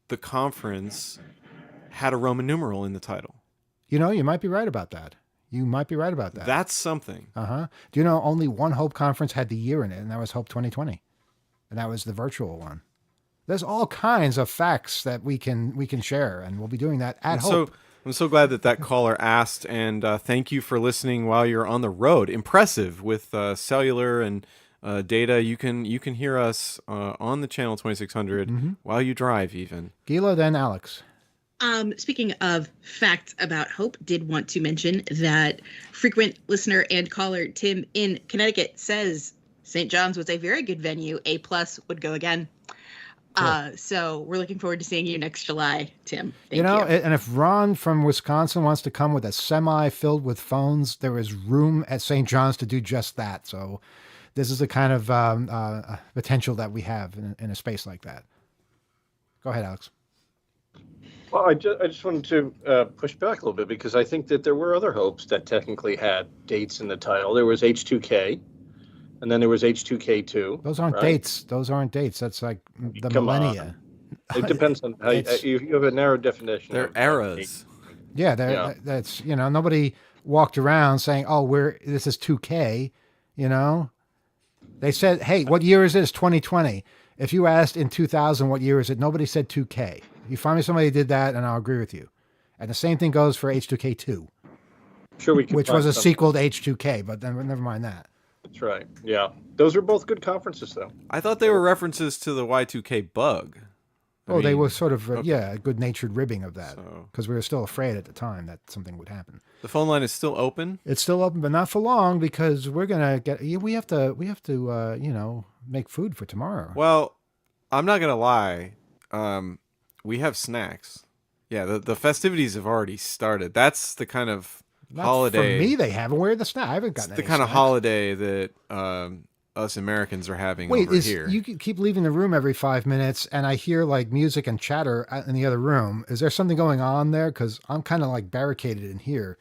the conference had a Roman numeral in the title. You might be right about that. That's something. Uh-huh. Do you know only one Hope conference had the year in it, and that was Hope 2020. And that was the virtual one. There's all kinds of facts that we can share, and we'll be doing that at Hope. I'm so glad that caller asked, and thank you for listening while you're on the road. Impressive with cellular and data. You can hear us on the channel 2600 while you drive, even. Gila, then Alex. Speaking of facts about Hope, did want to mention that frequent listener and caller Tim in Connecticut says St. John's was a very good venue. A+ would go again. Cool. So we're looking forward to seeing you next July, Tim. Thank you. And if Ron from Wisconsin wants to come with a semi filled with phones, there is room at St. John's to do just that. So this is the kind of potential that we have in a space like that. Go ahead, Alex. Well, I just wanted to push back a little bit because I think that there were other Hopes that technically had dates in the title. There was H2K, and then there was H2K2. Those aren't dates. That's like the Come on. millennia. It depends on how you have a narrow definition. They're of eras. Yeah, that's nobody walked around saying, "Oh, this is 2K," You know, they said, "Hey, what year is this? 2020." If you asked in 2000 what year is it, nobody said 2K. You find me somebody who did that, and I'll agree with you. And the same thing goes for H2K2, Sure, we can. which was a sequel to H2K, but then never mind that. That's right. Yeah, those are both good conferences, though. I thought they were references to the Y2K bug. They mean, were sort of, okay. a good-natured ribbing of that, So- because we were still afraid at the time that something would happen. The phone line is still open. It's still open, but not for long, because we're gonna get. We have to make food for tomorrow. Well, I'm not gonna lie. We have snacks. Yeah, the festivities have already started. That's the kind of Not holiday. For me, they haven't. Where are the snacks? I haven't It's gotten the any kind of snacks. holiday that us Americans are having Wait, over here. you keep leaving the room every 5 minutes, and I hear like music and chatter in the other room. Is there something going on there? Because I'm kind of like barricaded in here.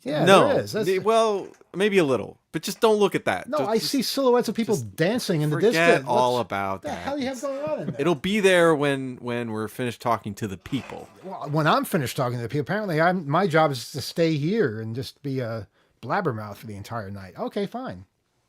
Yeah, no. there is. That's- Well, maybe a little, but just don't look at that. No, Just- I see silhouettes of people dancing in the forget distance. all What's- about the that. hell you have going on in there? It'll be there when we're finished talking to the people. Well, when I'm finished talking to the people, apparently my job is to stay here and just be a blabbermouth for the entire night. Okay, fine.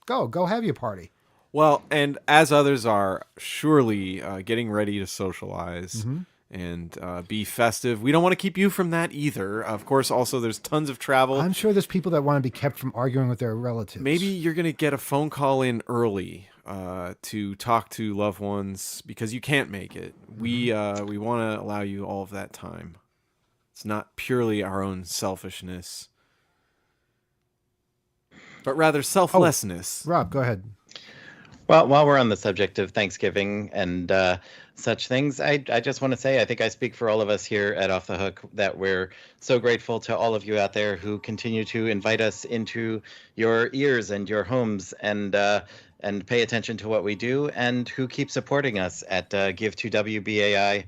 Go have your party. Well, and as others are surely getting ready to socialize and be festive, we don't want to keep you from that either. Of course, also there's tons of travel. I'm sure there's people that want to be kept from arguing with their relatives. Maybe you're going to get a phone call in early to talk to loved ones because you can't make it. We want to allow you all of that time. It's not purely our own selfishness, but rather selflessness. Rob, go ahead. Well, while we're on the subject of Thanksgiving and such things, I just want to say I think I speak for all of us here at Off the Hook that we're so grateful to all of you out there who continue to invite us into your ears and your homes and pay attention to what we do and who keep supporting us at give2wbai.org.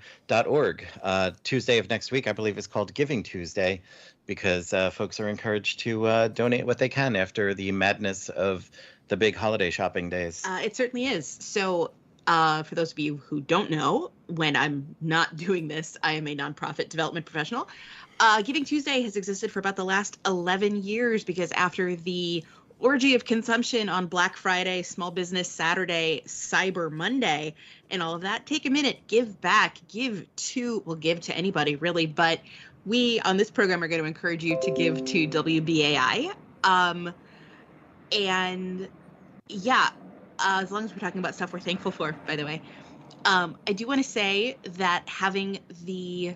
Tuesday of next week, I believe, is called Giving Tuesday because folks are encouraged to donate what they can after the madness of the big holiday shopping days. It certainly is. So for those of you who don't know, when I'm not doing this, I am a nonprofit development professional. Giving Tuesday has existed for about the last 11 years because after the orgy of consumption on Black Friday, Small Business Saturday, Cyber Monday, and all of that, take a minute, give back, give to anybody really, but we on this program are going to encourage you to give to WBAI. And yeah, as long as we're talking about stuff we're thankful for, by the way, I do want to say that having the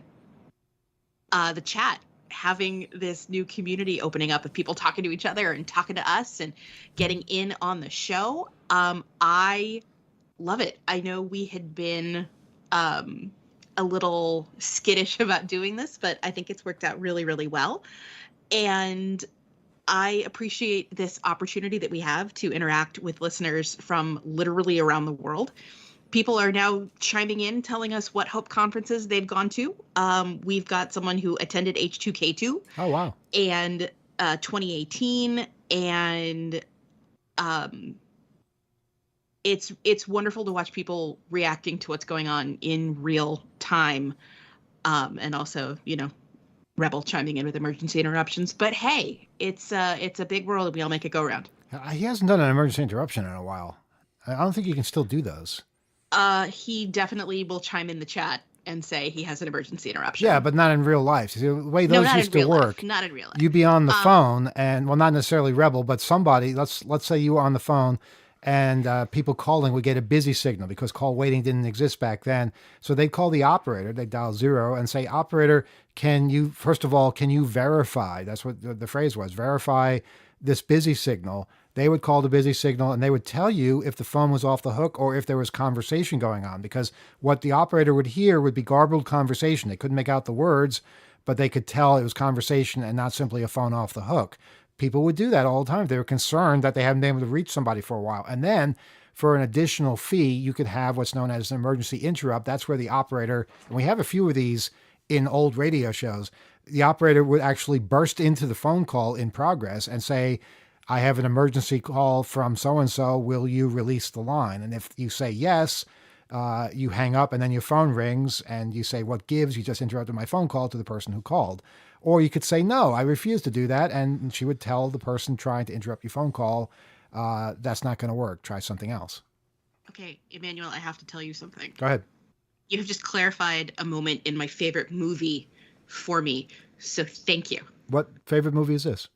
chat, having this new community opening up of people talking to each other and talking to us and getting in on the show, I love it. I know we had been a little skittish about doing this, but I think it's worked out really, really well. And I appreciate this opportunity that we have to interact with listeners from literally around the world. People are now chiming in, telling us what Hope conferences they've gone to. We've got someone who attended H2K2. Oh, wow. And 2018. And it's wonderful to watch people reacting to what's going on in real time. And also, Rebel chiming in with emergency interruptions, but hey, it's a big world and we all make it go round. He hasn't done an emergency interruption in a while. I don't think you can still do those. He definitely will chime in the chat and say he has an emergency interruption. Yeah, but not in real life. See, the way No, those not used in to real work. life. Not in real life. You'd be on the phone, and well, not necessarily Rebel, but somebody. Let's say you were on the phone, and people calling would get a busy signal because call waiting didn't exist back then. So they'd call the operator. They'd dial 0 and say, "Operator, can you verify?" That's what the phrase was. Verify this busy signal. They would call the busy signal and they would tell you if the phone was off the hook or if there was conversation going on, because what the operator would hear would be garbled conversation. They couldn't make out the words, but they could tell it was conversation and not simply a phone off the hook. People would do that all the time. They were concerned that they hadn't been able to reach somebody for a while. And then for an additional fee, you could have what's known as an emergency interrupt. That's where the operator, and we have a few of these in old radio shows, the operator would actually burst into the phone call in progress and say, "I have an emergency call from so-and-so. Will you release the line?" And if you say yes, you hang up and then your phone rings and you say, "What gives?" You just interrupted my phone call to the person who called. Or you could say, no, I refuse to do that. And she would tell the person trying to interrupt your phone call, that's not going to work. Try something else. Okay, Emmanuel, I have to tell you something. Go ahead. You have just clarified a moment in my favorite movie for me. So thank you. What favorite movie is this?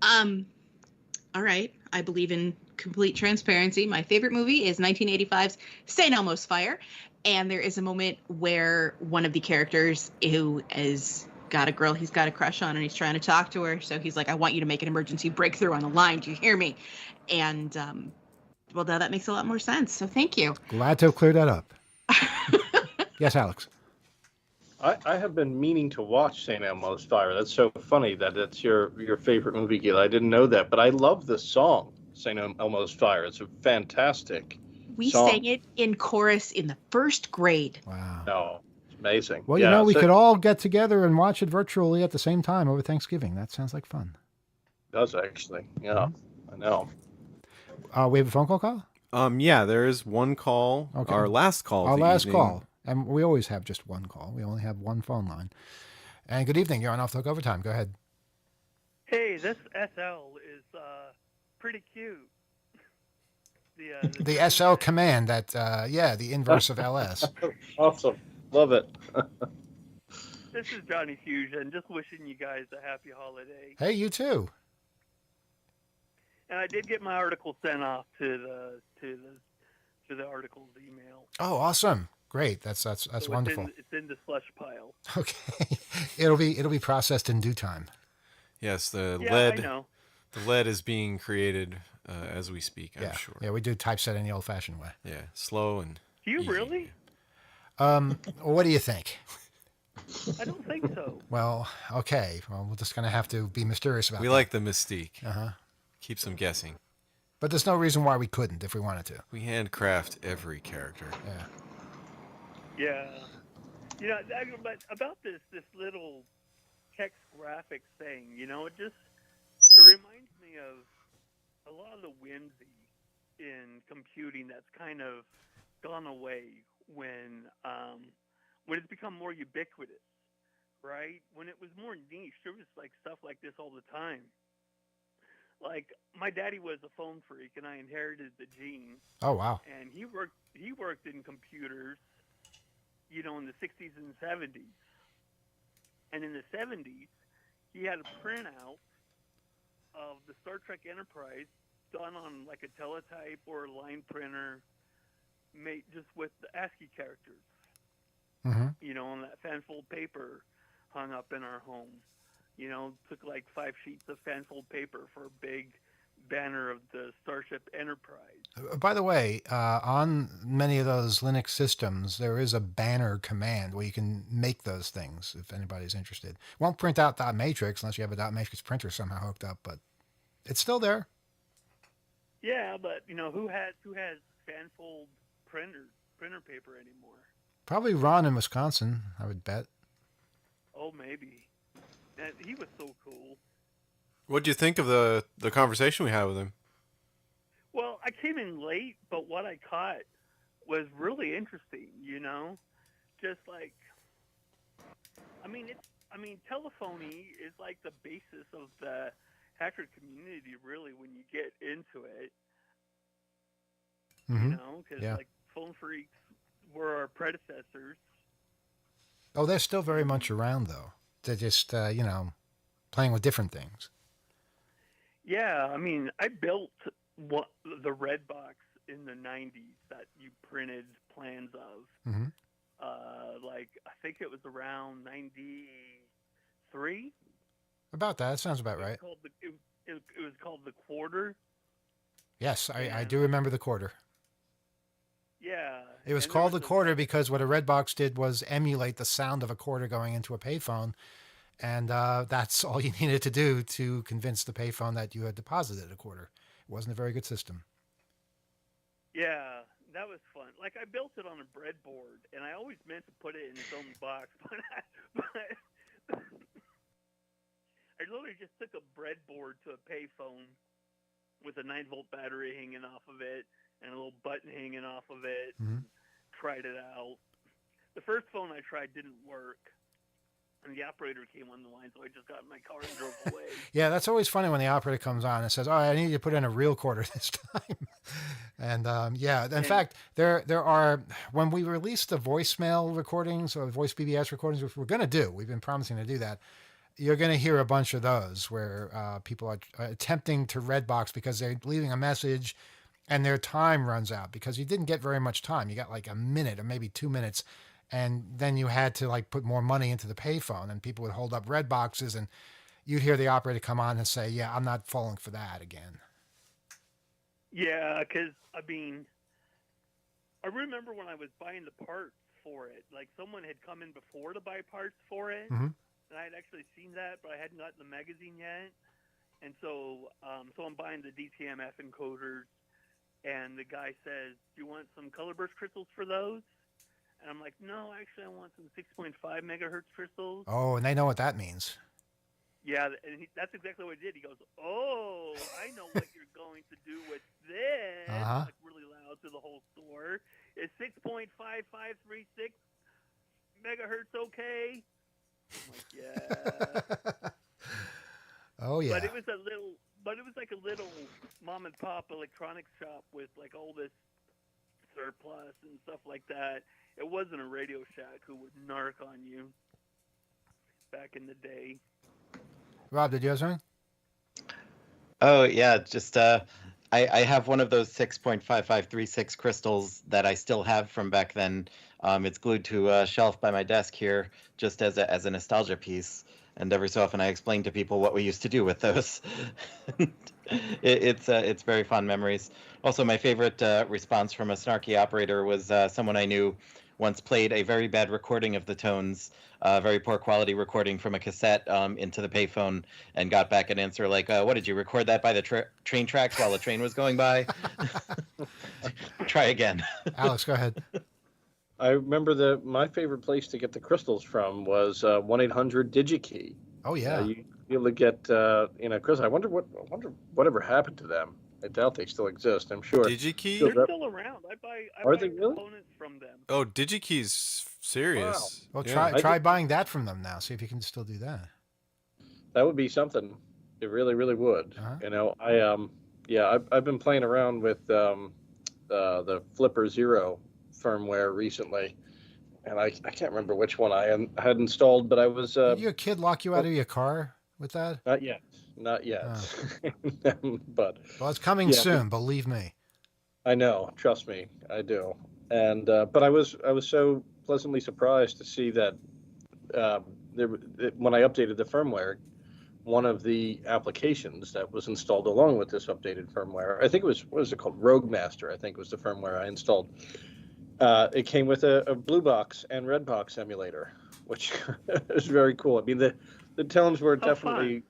All right. I believe in complete transparency. My favorite movie is 1985's St. Elmo's Fire. And there is a moment where one of the characters who has got a girl he's got a crush on and he's trying to talk to her. So he's like, I want you to make an emergency breakthrough on the line. Do you hear me? And, well, now that makes a lot more sense. So thank you. Glad to have cleared that up. Yes, Alex. I have been meaning to watch St. Elmo's Fire. That's so funny that it's your favorite movie, Gil. I didn't know that, but I love the song, St. Elmo's Fire. It's a fantastic We song. sang it in chorus in the first grade. Wow. No, it's amazing. Well, Yeah, we so- could all get together and watch it virtually at the same time over Thanksgiving. That sounds like fun. It does actually. Yeah, I know. We have a phone call, Kyle? Yeah, there is one call. Okay. Our last call. of Our the last evening. call. And we always have just one call. We only have one phone line. And good evening. You're on Off Talk Overtime. Go ahead. Hey, this SL is pretty cute. The SL command that, the inverse of LS. Awesome. Love it. This is Johnny Fusion. Just wishing you guys a happy holiday. Hey, you too. And I did get my article sent off to the article's email. Oh, awesome. Great. That's So wonderful. It's in the slush pile. Okay. It'll be processed in due time. Yes, the Yeah, lead. I know. The lead is being created as we speak. I'm Yeah. sure. Yeah, we do typesetting the old-fashioned way. Yeah, slow and. Do you easy. really? What do you think? I don't think so. Well, okay. Well, we're just going to have to be mysterious about We that. like the mystique. Uh-huh. Keeps them guessing. But there's no reason why we couldn't if we wanted to. We handcraft every character. Yeah. Yeah. You know, but about this little text graphics thing, you know, it reminds me of a lot of the whimsy in computing that's kind of gone away when it's become more ubiquitous, right? When it was more niche, there was like stuff like this all the time. Like my daddy was a phone freak, and I inherited the gene. Oh, wow. And he worked in computers, you know, in the 60s and 70s. And in the 70s, he had a printout of the Star Trek Enterprise done on like a teletype or a line printer, made just with the ASCII characters. Mm-hmm. You know, on that fanfold paper hung up in our home. You know, took like 5 sheets of fanfold paper for a big banner of the Starship Enterprise. By the way, on many of those Linux systems, there is a banner command where you can make those things if anybody's interested. Won't print out dot matrix unless you have a dot matrix printer somehow hooked up, but it's still there. Yeah, but you know who has fanfold printer paper anymore? Probably Ron in Wisconsin, I would bet. Oh, maybe. And he was so cool. What'd you think of the conversation we had with him? Well, I came in late, but what I caught was really interesting. You know, just like, telephony is like the basis of the hacker community, really, when you get into it. Mm-hmm. You know, because like phone freaks were our predecessors. Oh, they're still very much around, though. They're just, playing with different things. Yeah, I mean, I built the Red Box in the 90s that you printed plans of. Mm-hmm. I think it was around 93. About that. Sounds about right. It was called the Quarter. Yes, I do remember the quarter. Yeah. It was and there called the a- quarter because what a red box did was emulate the sound of a quarter going into a payphone. And that's all you needed to do to convince the payphone that you had deposited a quarter. It wasn't a very good system. Yeah, that was fun. Like, I built it on a breadboard, and I always meant to put it in its own box, but I literally just took a breadboard to a payphone with a 9-volt battery hanging off of it and a little button hanging off of it. Mm-hmm. Tried it out. The first phone I tried didn't work. and the operator came on the line, so I just got in my car and drove away. Yeah, that's always funny when the operator comes on and says, "Oh, I need you to put in a real quarter this time." And in fact, there are, when we release the voicemail recordings or voice BBS recordings, which we're going to do, we've been promising to do that. You're going to hear a bunch of those where people are attempting to Redbox because they're leaving a message and their time runs out because you didn't get very much time. You got like a minute or maybe 2 minutes. And then you had to like put more money into the payphone, and people would hold up red boxes, and you'd hear the operator come on and say, "Yeah, I'm not falling for that again." Yeah, because I mean, I remember when I was buying the parts for it, like someone had come in before to buy parts for it, and I had actually seen that, but I hadn't gotten the magazine yet, and so I'm buying the DTMF encoders, and the guy says, "Do you want some color burst crystals for those?" And I'm like, "No, actually, I want some 6.5 megahertz crystals." Oh, and they know what that means. Yeah, and that's exactly what he did. He goes, "Oh, I know what you're going to do with this," like really loud to the whole store. "Is 6.5536 megahertz okay?" I'm like, "Yeah." Oh yeah. But it was like a little mom and pop electronics shop with like all this surplus and stuff like that. It wasn't a Radio Shack who would narc on you back in the day. Rob, did you have something? Oh yeah, just I have one of those 6.5536 crystals that I still have from back then. It's glued to a shelf by my desk here, just as a nostalgia piece. And every so often I explain to people what we used to do with those. It's very fond memories. Also, my favorite response from a snarky operator was someone I knew once played a very bad recording of the tones, very poor quality recording from a cassette into the payphone, and got back an answer like, "What, did you record that by the train tracks while the train was going by?" Try again. Alex, go ahead. I remember my favorite place to get the crystals from was 1-800-DigiKey. Oh yeah. You able to get crystals. I wonder whatever happened to them. I doubt they still exist. I'm sure DigiKey? They're still around. I buy components from them. Oh, DigiKey's serious. Wow. Well, Yeah. try buying that from them now. See if you can still do that. That would be something. It really, really would. You know, I've been playing around with the Flipper Zero firmware recently, and I can't remember which one I had installed, but I was. Did your kid lock you out of your car with that? Not yet. Oh. But well, it's coming soon. Believe me. I know. Trust me, I do. And but I was so pleasantly surprised to see that when I updated the firmware, one of the applications that was installed along with this updated firmware, I think it was, what is it called? Rogue Master, I think was the firmware I installed. It came with a Blue Box and Red Box emulator, which is very cool. I mean, the tones were definitely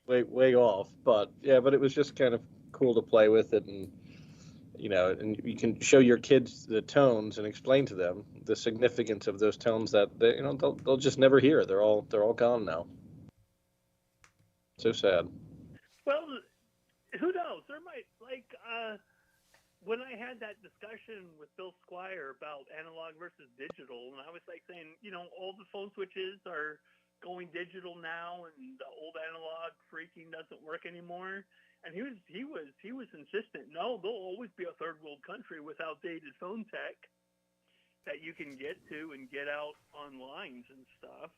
way off, but it was just kind of cool to play with it, and and you can show your kids the tones and explain to them the significance of those tones that they'll just never hear. They're all gone now. So sad. Well, who knows? There might when I had that discussion with Bill Squire about analog versus digital, and I was like saying, all the phone switches are going digital now, and the old analog freaking doesn't work anymore. And he was insistent. No, there'll always be a third world country with outdated phone tech that you can get to and get out on lines and stuff.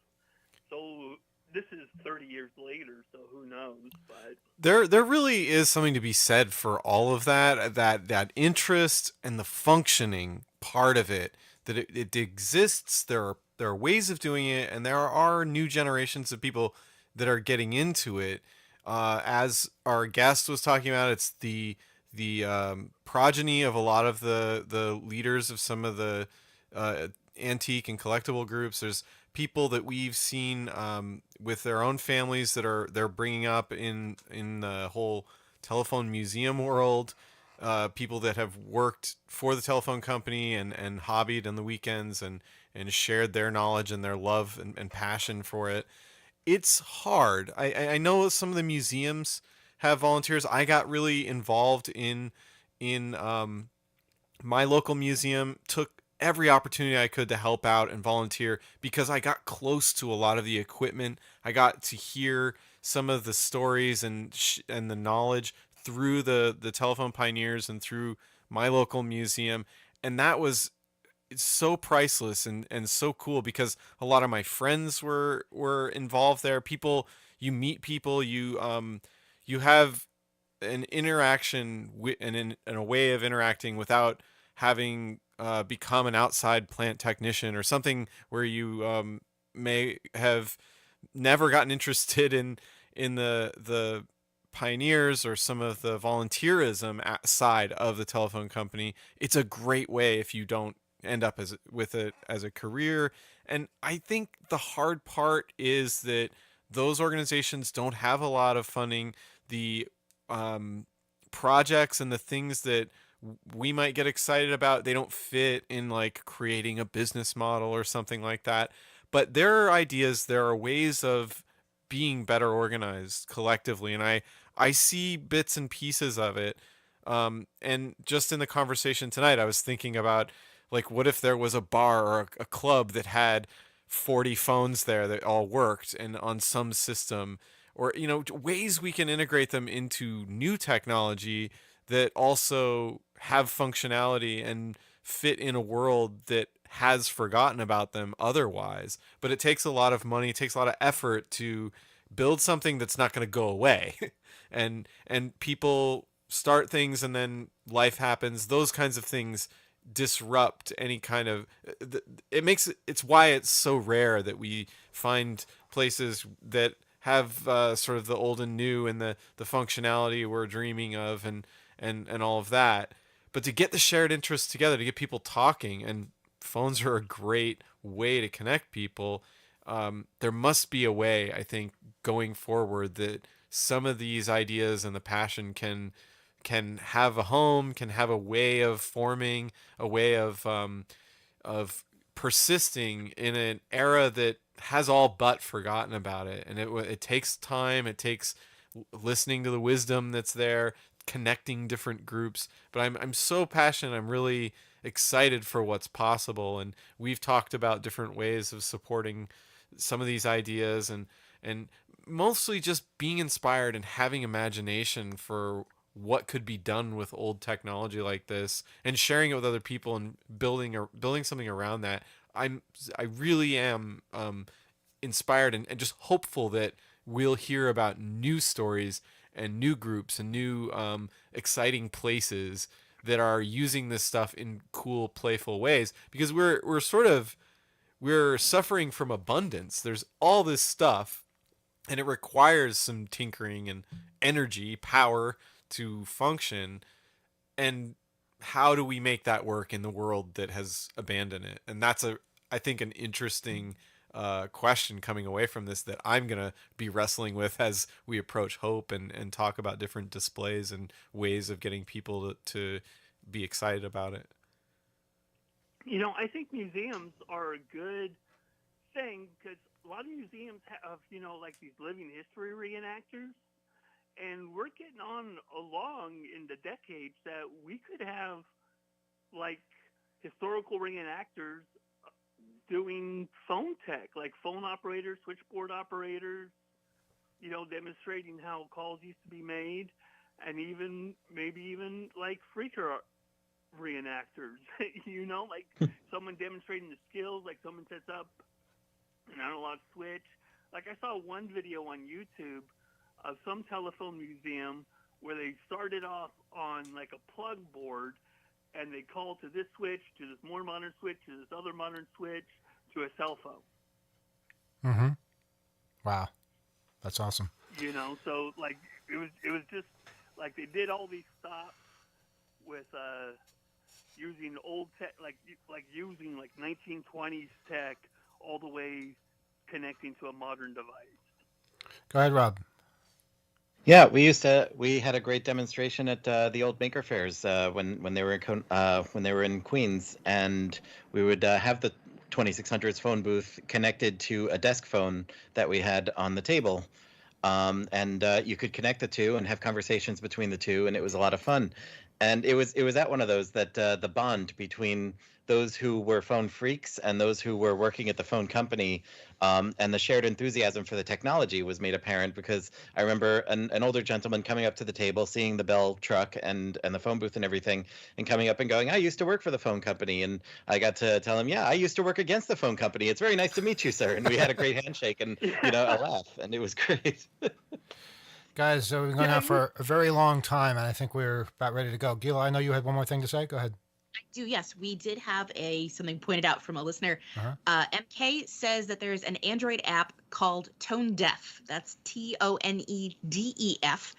So this is 30 years later, so who knows? But there really is something to be said for all of that interest and the functioning part of it. That it exists. There are ways of doing it, and there are new generations of people that are getting into it. As our guest was talking about, it's the progeny of a lot of the leaders of some of the antique and collectible groups. There's people that we've seen with their own families that they're bringing up in the whole telephone museum world. People that have worked for the telephone company and hobbied on the weekends and shared their knowledge and their love and passion for it. It's hard. I know some of the museums have volunteers. I got really involved in my local museum, took every opportunity I could to help out and volunteer because I got close to a lot of the equipment. I got to hear some of the stories and the knowledge through the telephone pioneers and through my local museum, and that was it's so priceless and so cool because a lot of my friends were involved there. People, you meet people, you have an interaction and a way of interacting without having become an outside plant technician or something where you may have never gotten interested in the pioneers or some of the volunteerism side of the telephone company. It's a great way if you don't end up with it as a career. And I think the hard part is that those organizations don't have a lot of funding. The projects and the things that we might get excited about, they don't fit in like creating a business model or something like that. But there are ideas, there are ways of being better organized collectively, and I see bits and pieces of it. And just in the conversation tonight, I was thinking about like, what if there was a bar or a club that had 40 phones there that all worked and on some system, or ways we can integrate them into new technology that also have functionality and fit in a world that has forgotten about them otherwise. But it takes a lot of money, it takes a lot of effort to build something that's not going to go away. and people start things and then life happens. Those kinds of things disrupt any kind of it's why it's so rare that we find places that have sort of the old and new and the functionality we're dreaming of and all of that. But to get the shared interests together, to get people talking, and phones are a great way to connect people. There must be a way, I think, going forward that some of these ideas and the passion can have a home, can have a way of forming, a way of persisting in an era that has all but forgotten about it. And it takes time. It takes listening to the wisdom that's there, connecting different groups. But I'm so passionate. I'm really excited for what's possible. And we've talked about different ways of supporting some of these ideas and mostly just being inspired and having imagination for what could be done with old technology like this and sharing it with other people and building something around that. I really am inspired and just hopeful that we'll hear about new stories and new groups and new exciting places that are using this stuff in cool, playful ways, because we're suffering from abundance. There's all this stuff and it requires some tinkering and energy, power to function. And how do we make that work in the world that has abandoned it? And that's I think an interesting question coming away from this that I'm going to be wrestling with as we approach Hope and talk about different displays and ways of getting people to be excited about it. I think museums are a good thing because a lot of museums have, like these living history reenactors. And we're getting on along in the decades that we could have like historical reenactors doing phone tech, like phone operators, switchboard operators, demonstrating how calls used to be made, and maybe even like freaker reenactors, like someone demonstrating the skills, like someone sets up an analog switch. Like I saw one video on YouTube of some telephone museum where they started off on like a plug board and they called to this switch, to this more modern switch, to this other modern switch, to a cell phone. Mm-hmm. Wow. That's awesome. So like it was just like they did all these stops with using old tech, like using like 1920s tech all the way connecting to a modern device. Go ahead, Rob. Yeah, we had a great demonstration at the old Maker Fairs when they were in Queens, and we would have the 2600's phone booth connected to a desk phone that we had on the table, and you could connect the two and have conversations between the two, and it was a lot of fun. And it was at one of those that the bond between those who were phone freaks and those who were working at the phone company, and the shared enthusiasm for the technology was made apparent, because I remember an older gentleman coming up to the table, seeing the Bell truck and the phone booth and everything, and coming up and going, "I used to work for the phone company." And I got to tell him, "Yeah, I used to work against the phone company. It's very nice to meet you, sir." And we had a great handshake and a laugh, and it was great. Guys, so we've been going out for a very long time, and I think we're about ready to go. Gila, I know you had one more thing to say. Go ahead. I do, yes. We did have something pointed out from a listener. MK says that there's an Android app called Tone Deaf. That's TONEDEF,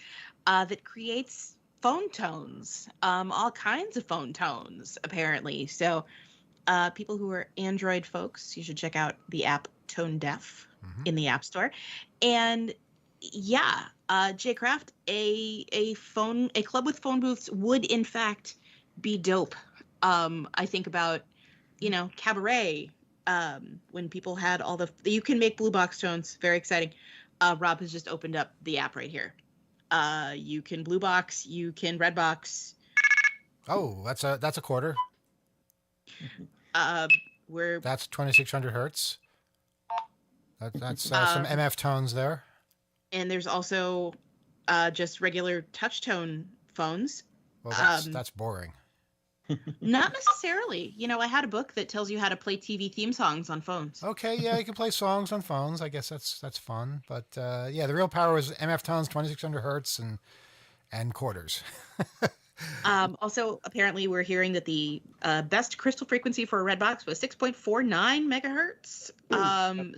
that creates phone tones, all kinds of phone tones, apparently. So people who are Android folks, you should check out the app Tone Deaf in the App Store. And yeah, Jay Craft, a club with phone booths would in fact be dope. I think about, Cabaret, when people had all you can make blue box tones, very exciting. Rob has just opened up the app right here. You can blue box, you can red box. Oh, that's a quarter. That's 2600 hertz. That's some MF tones there. And there's also just regular touch tone phones. Well, that's boring. Not necessarily. I had a book that tells you how to play TV theme songs on phones. Okay, yeah, you can play songs on phones. I guess that's fun. But yeah, the real power is MF tones, 2600 hertz, and quarters. Also, apparently, we're hearing that the best crystal frequency for a red box was 6.49 megahertz.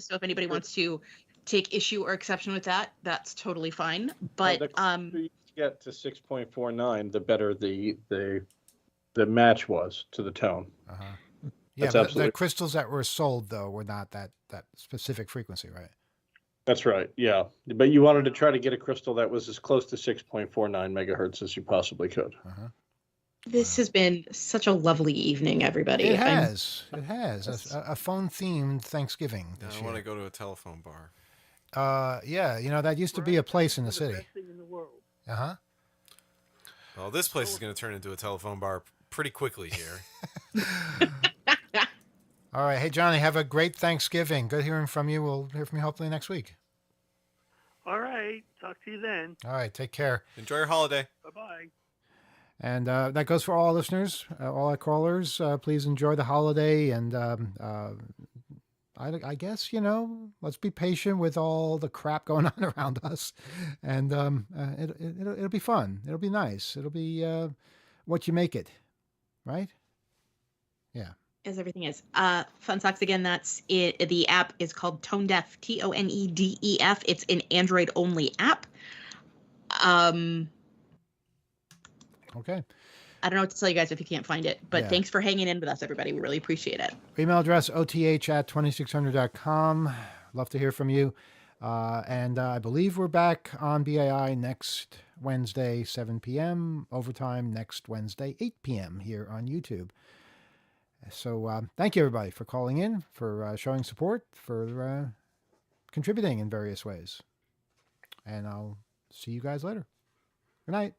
So if anybody wants to take issue or exception with that, that's totally fine. But the closer you get to 6.49, the better the match was to the tone. Yeah, but the crystals that were sold though were not that specific frequency, right? That's right. Yeah, but you wanted to try to get a crystal that was as close to 6.49 megahertz as you possibly could. This has been such a lovely evening, everybody. It has. It has a phone-themed Thanksgiving this year. I want to go to a telephone bar. Yeah, that used to be a place in the city. Best thing in the world. Well, this place is going to turn into a telephone bar pretty quickly here. All right. Hey, Johnny, have a great Thanksgiving. Good hearing from you. We'll hear from you hopefully next week. All right. Talk to you then. All right. Take care. Enjoy your holiday. Bye-bye. And that goes for all our listeners, all our callers. Please enjoy the holiday. And I guess, let's be patient with all the crap going on around us. And it'll be fun. It'll be nice. It'll be what you make it. Right? Yeah. As everything is. Fun Socks again, that's it. The app is called Tone Deaf, TONEDEF. It's an Android only app. Okay. I don't know what to tell you guys if you can't find it, but thanks for hanging in with us, everybody. We really appreciate it. Email address oth@2600.com. Love to hear from you. And I believe we're back on BAI next Wednesday, 7 p.m. Overtime next Wednesday, 8 p.m. here on YouTube. So thank you, everybody, for calling in, for showing support, for contributing in various ways. And I'll see you guys later. Good night.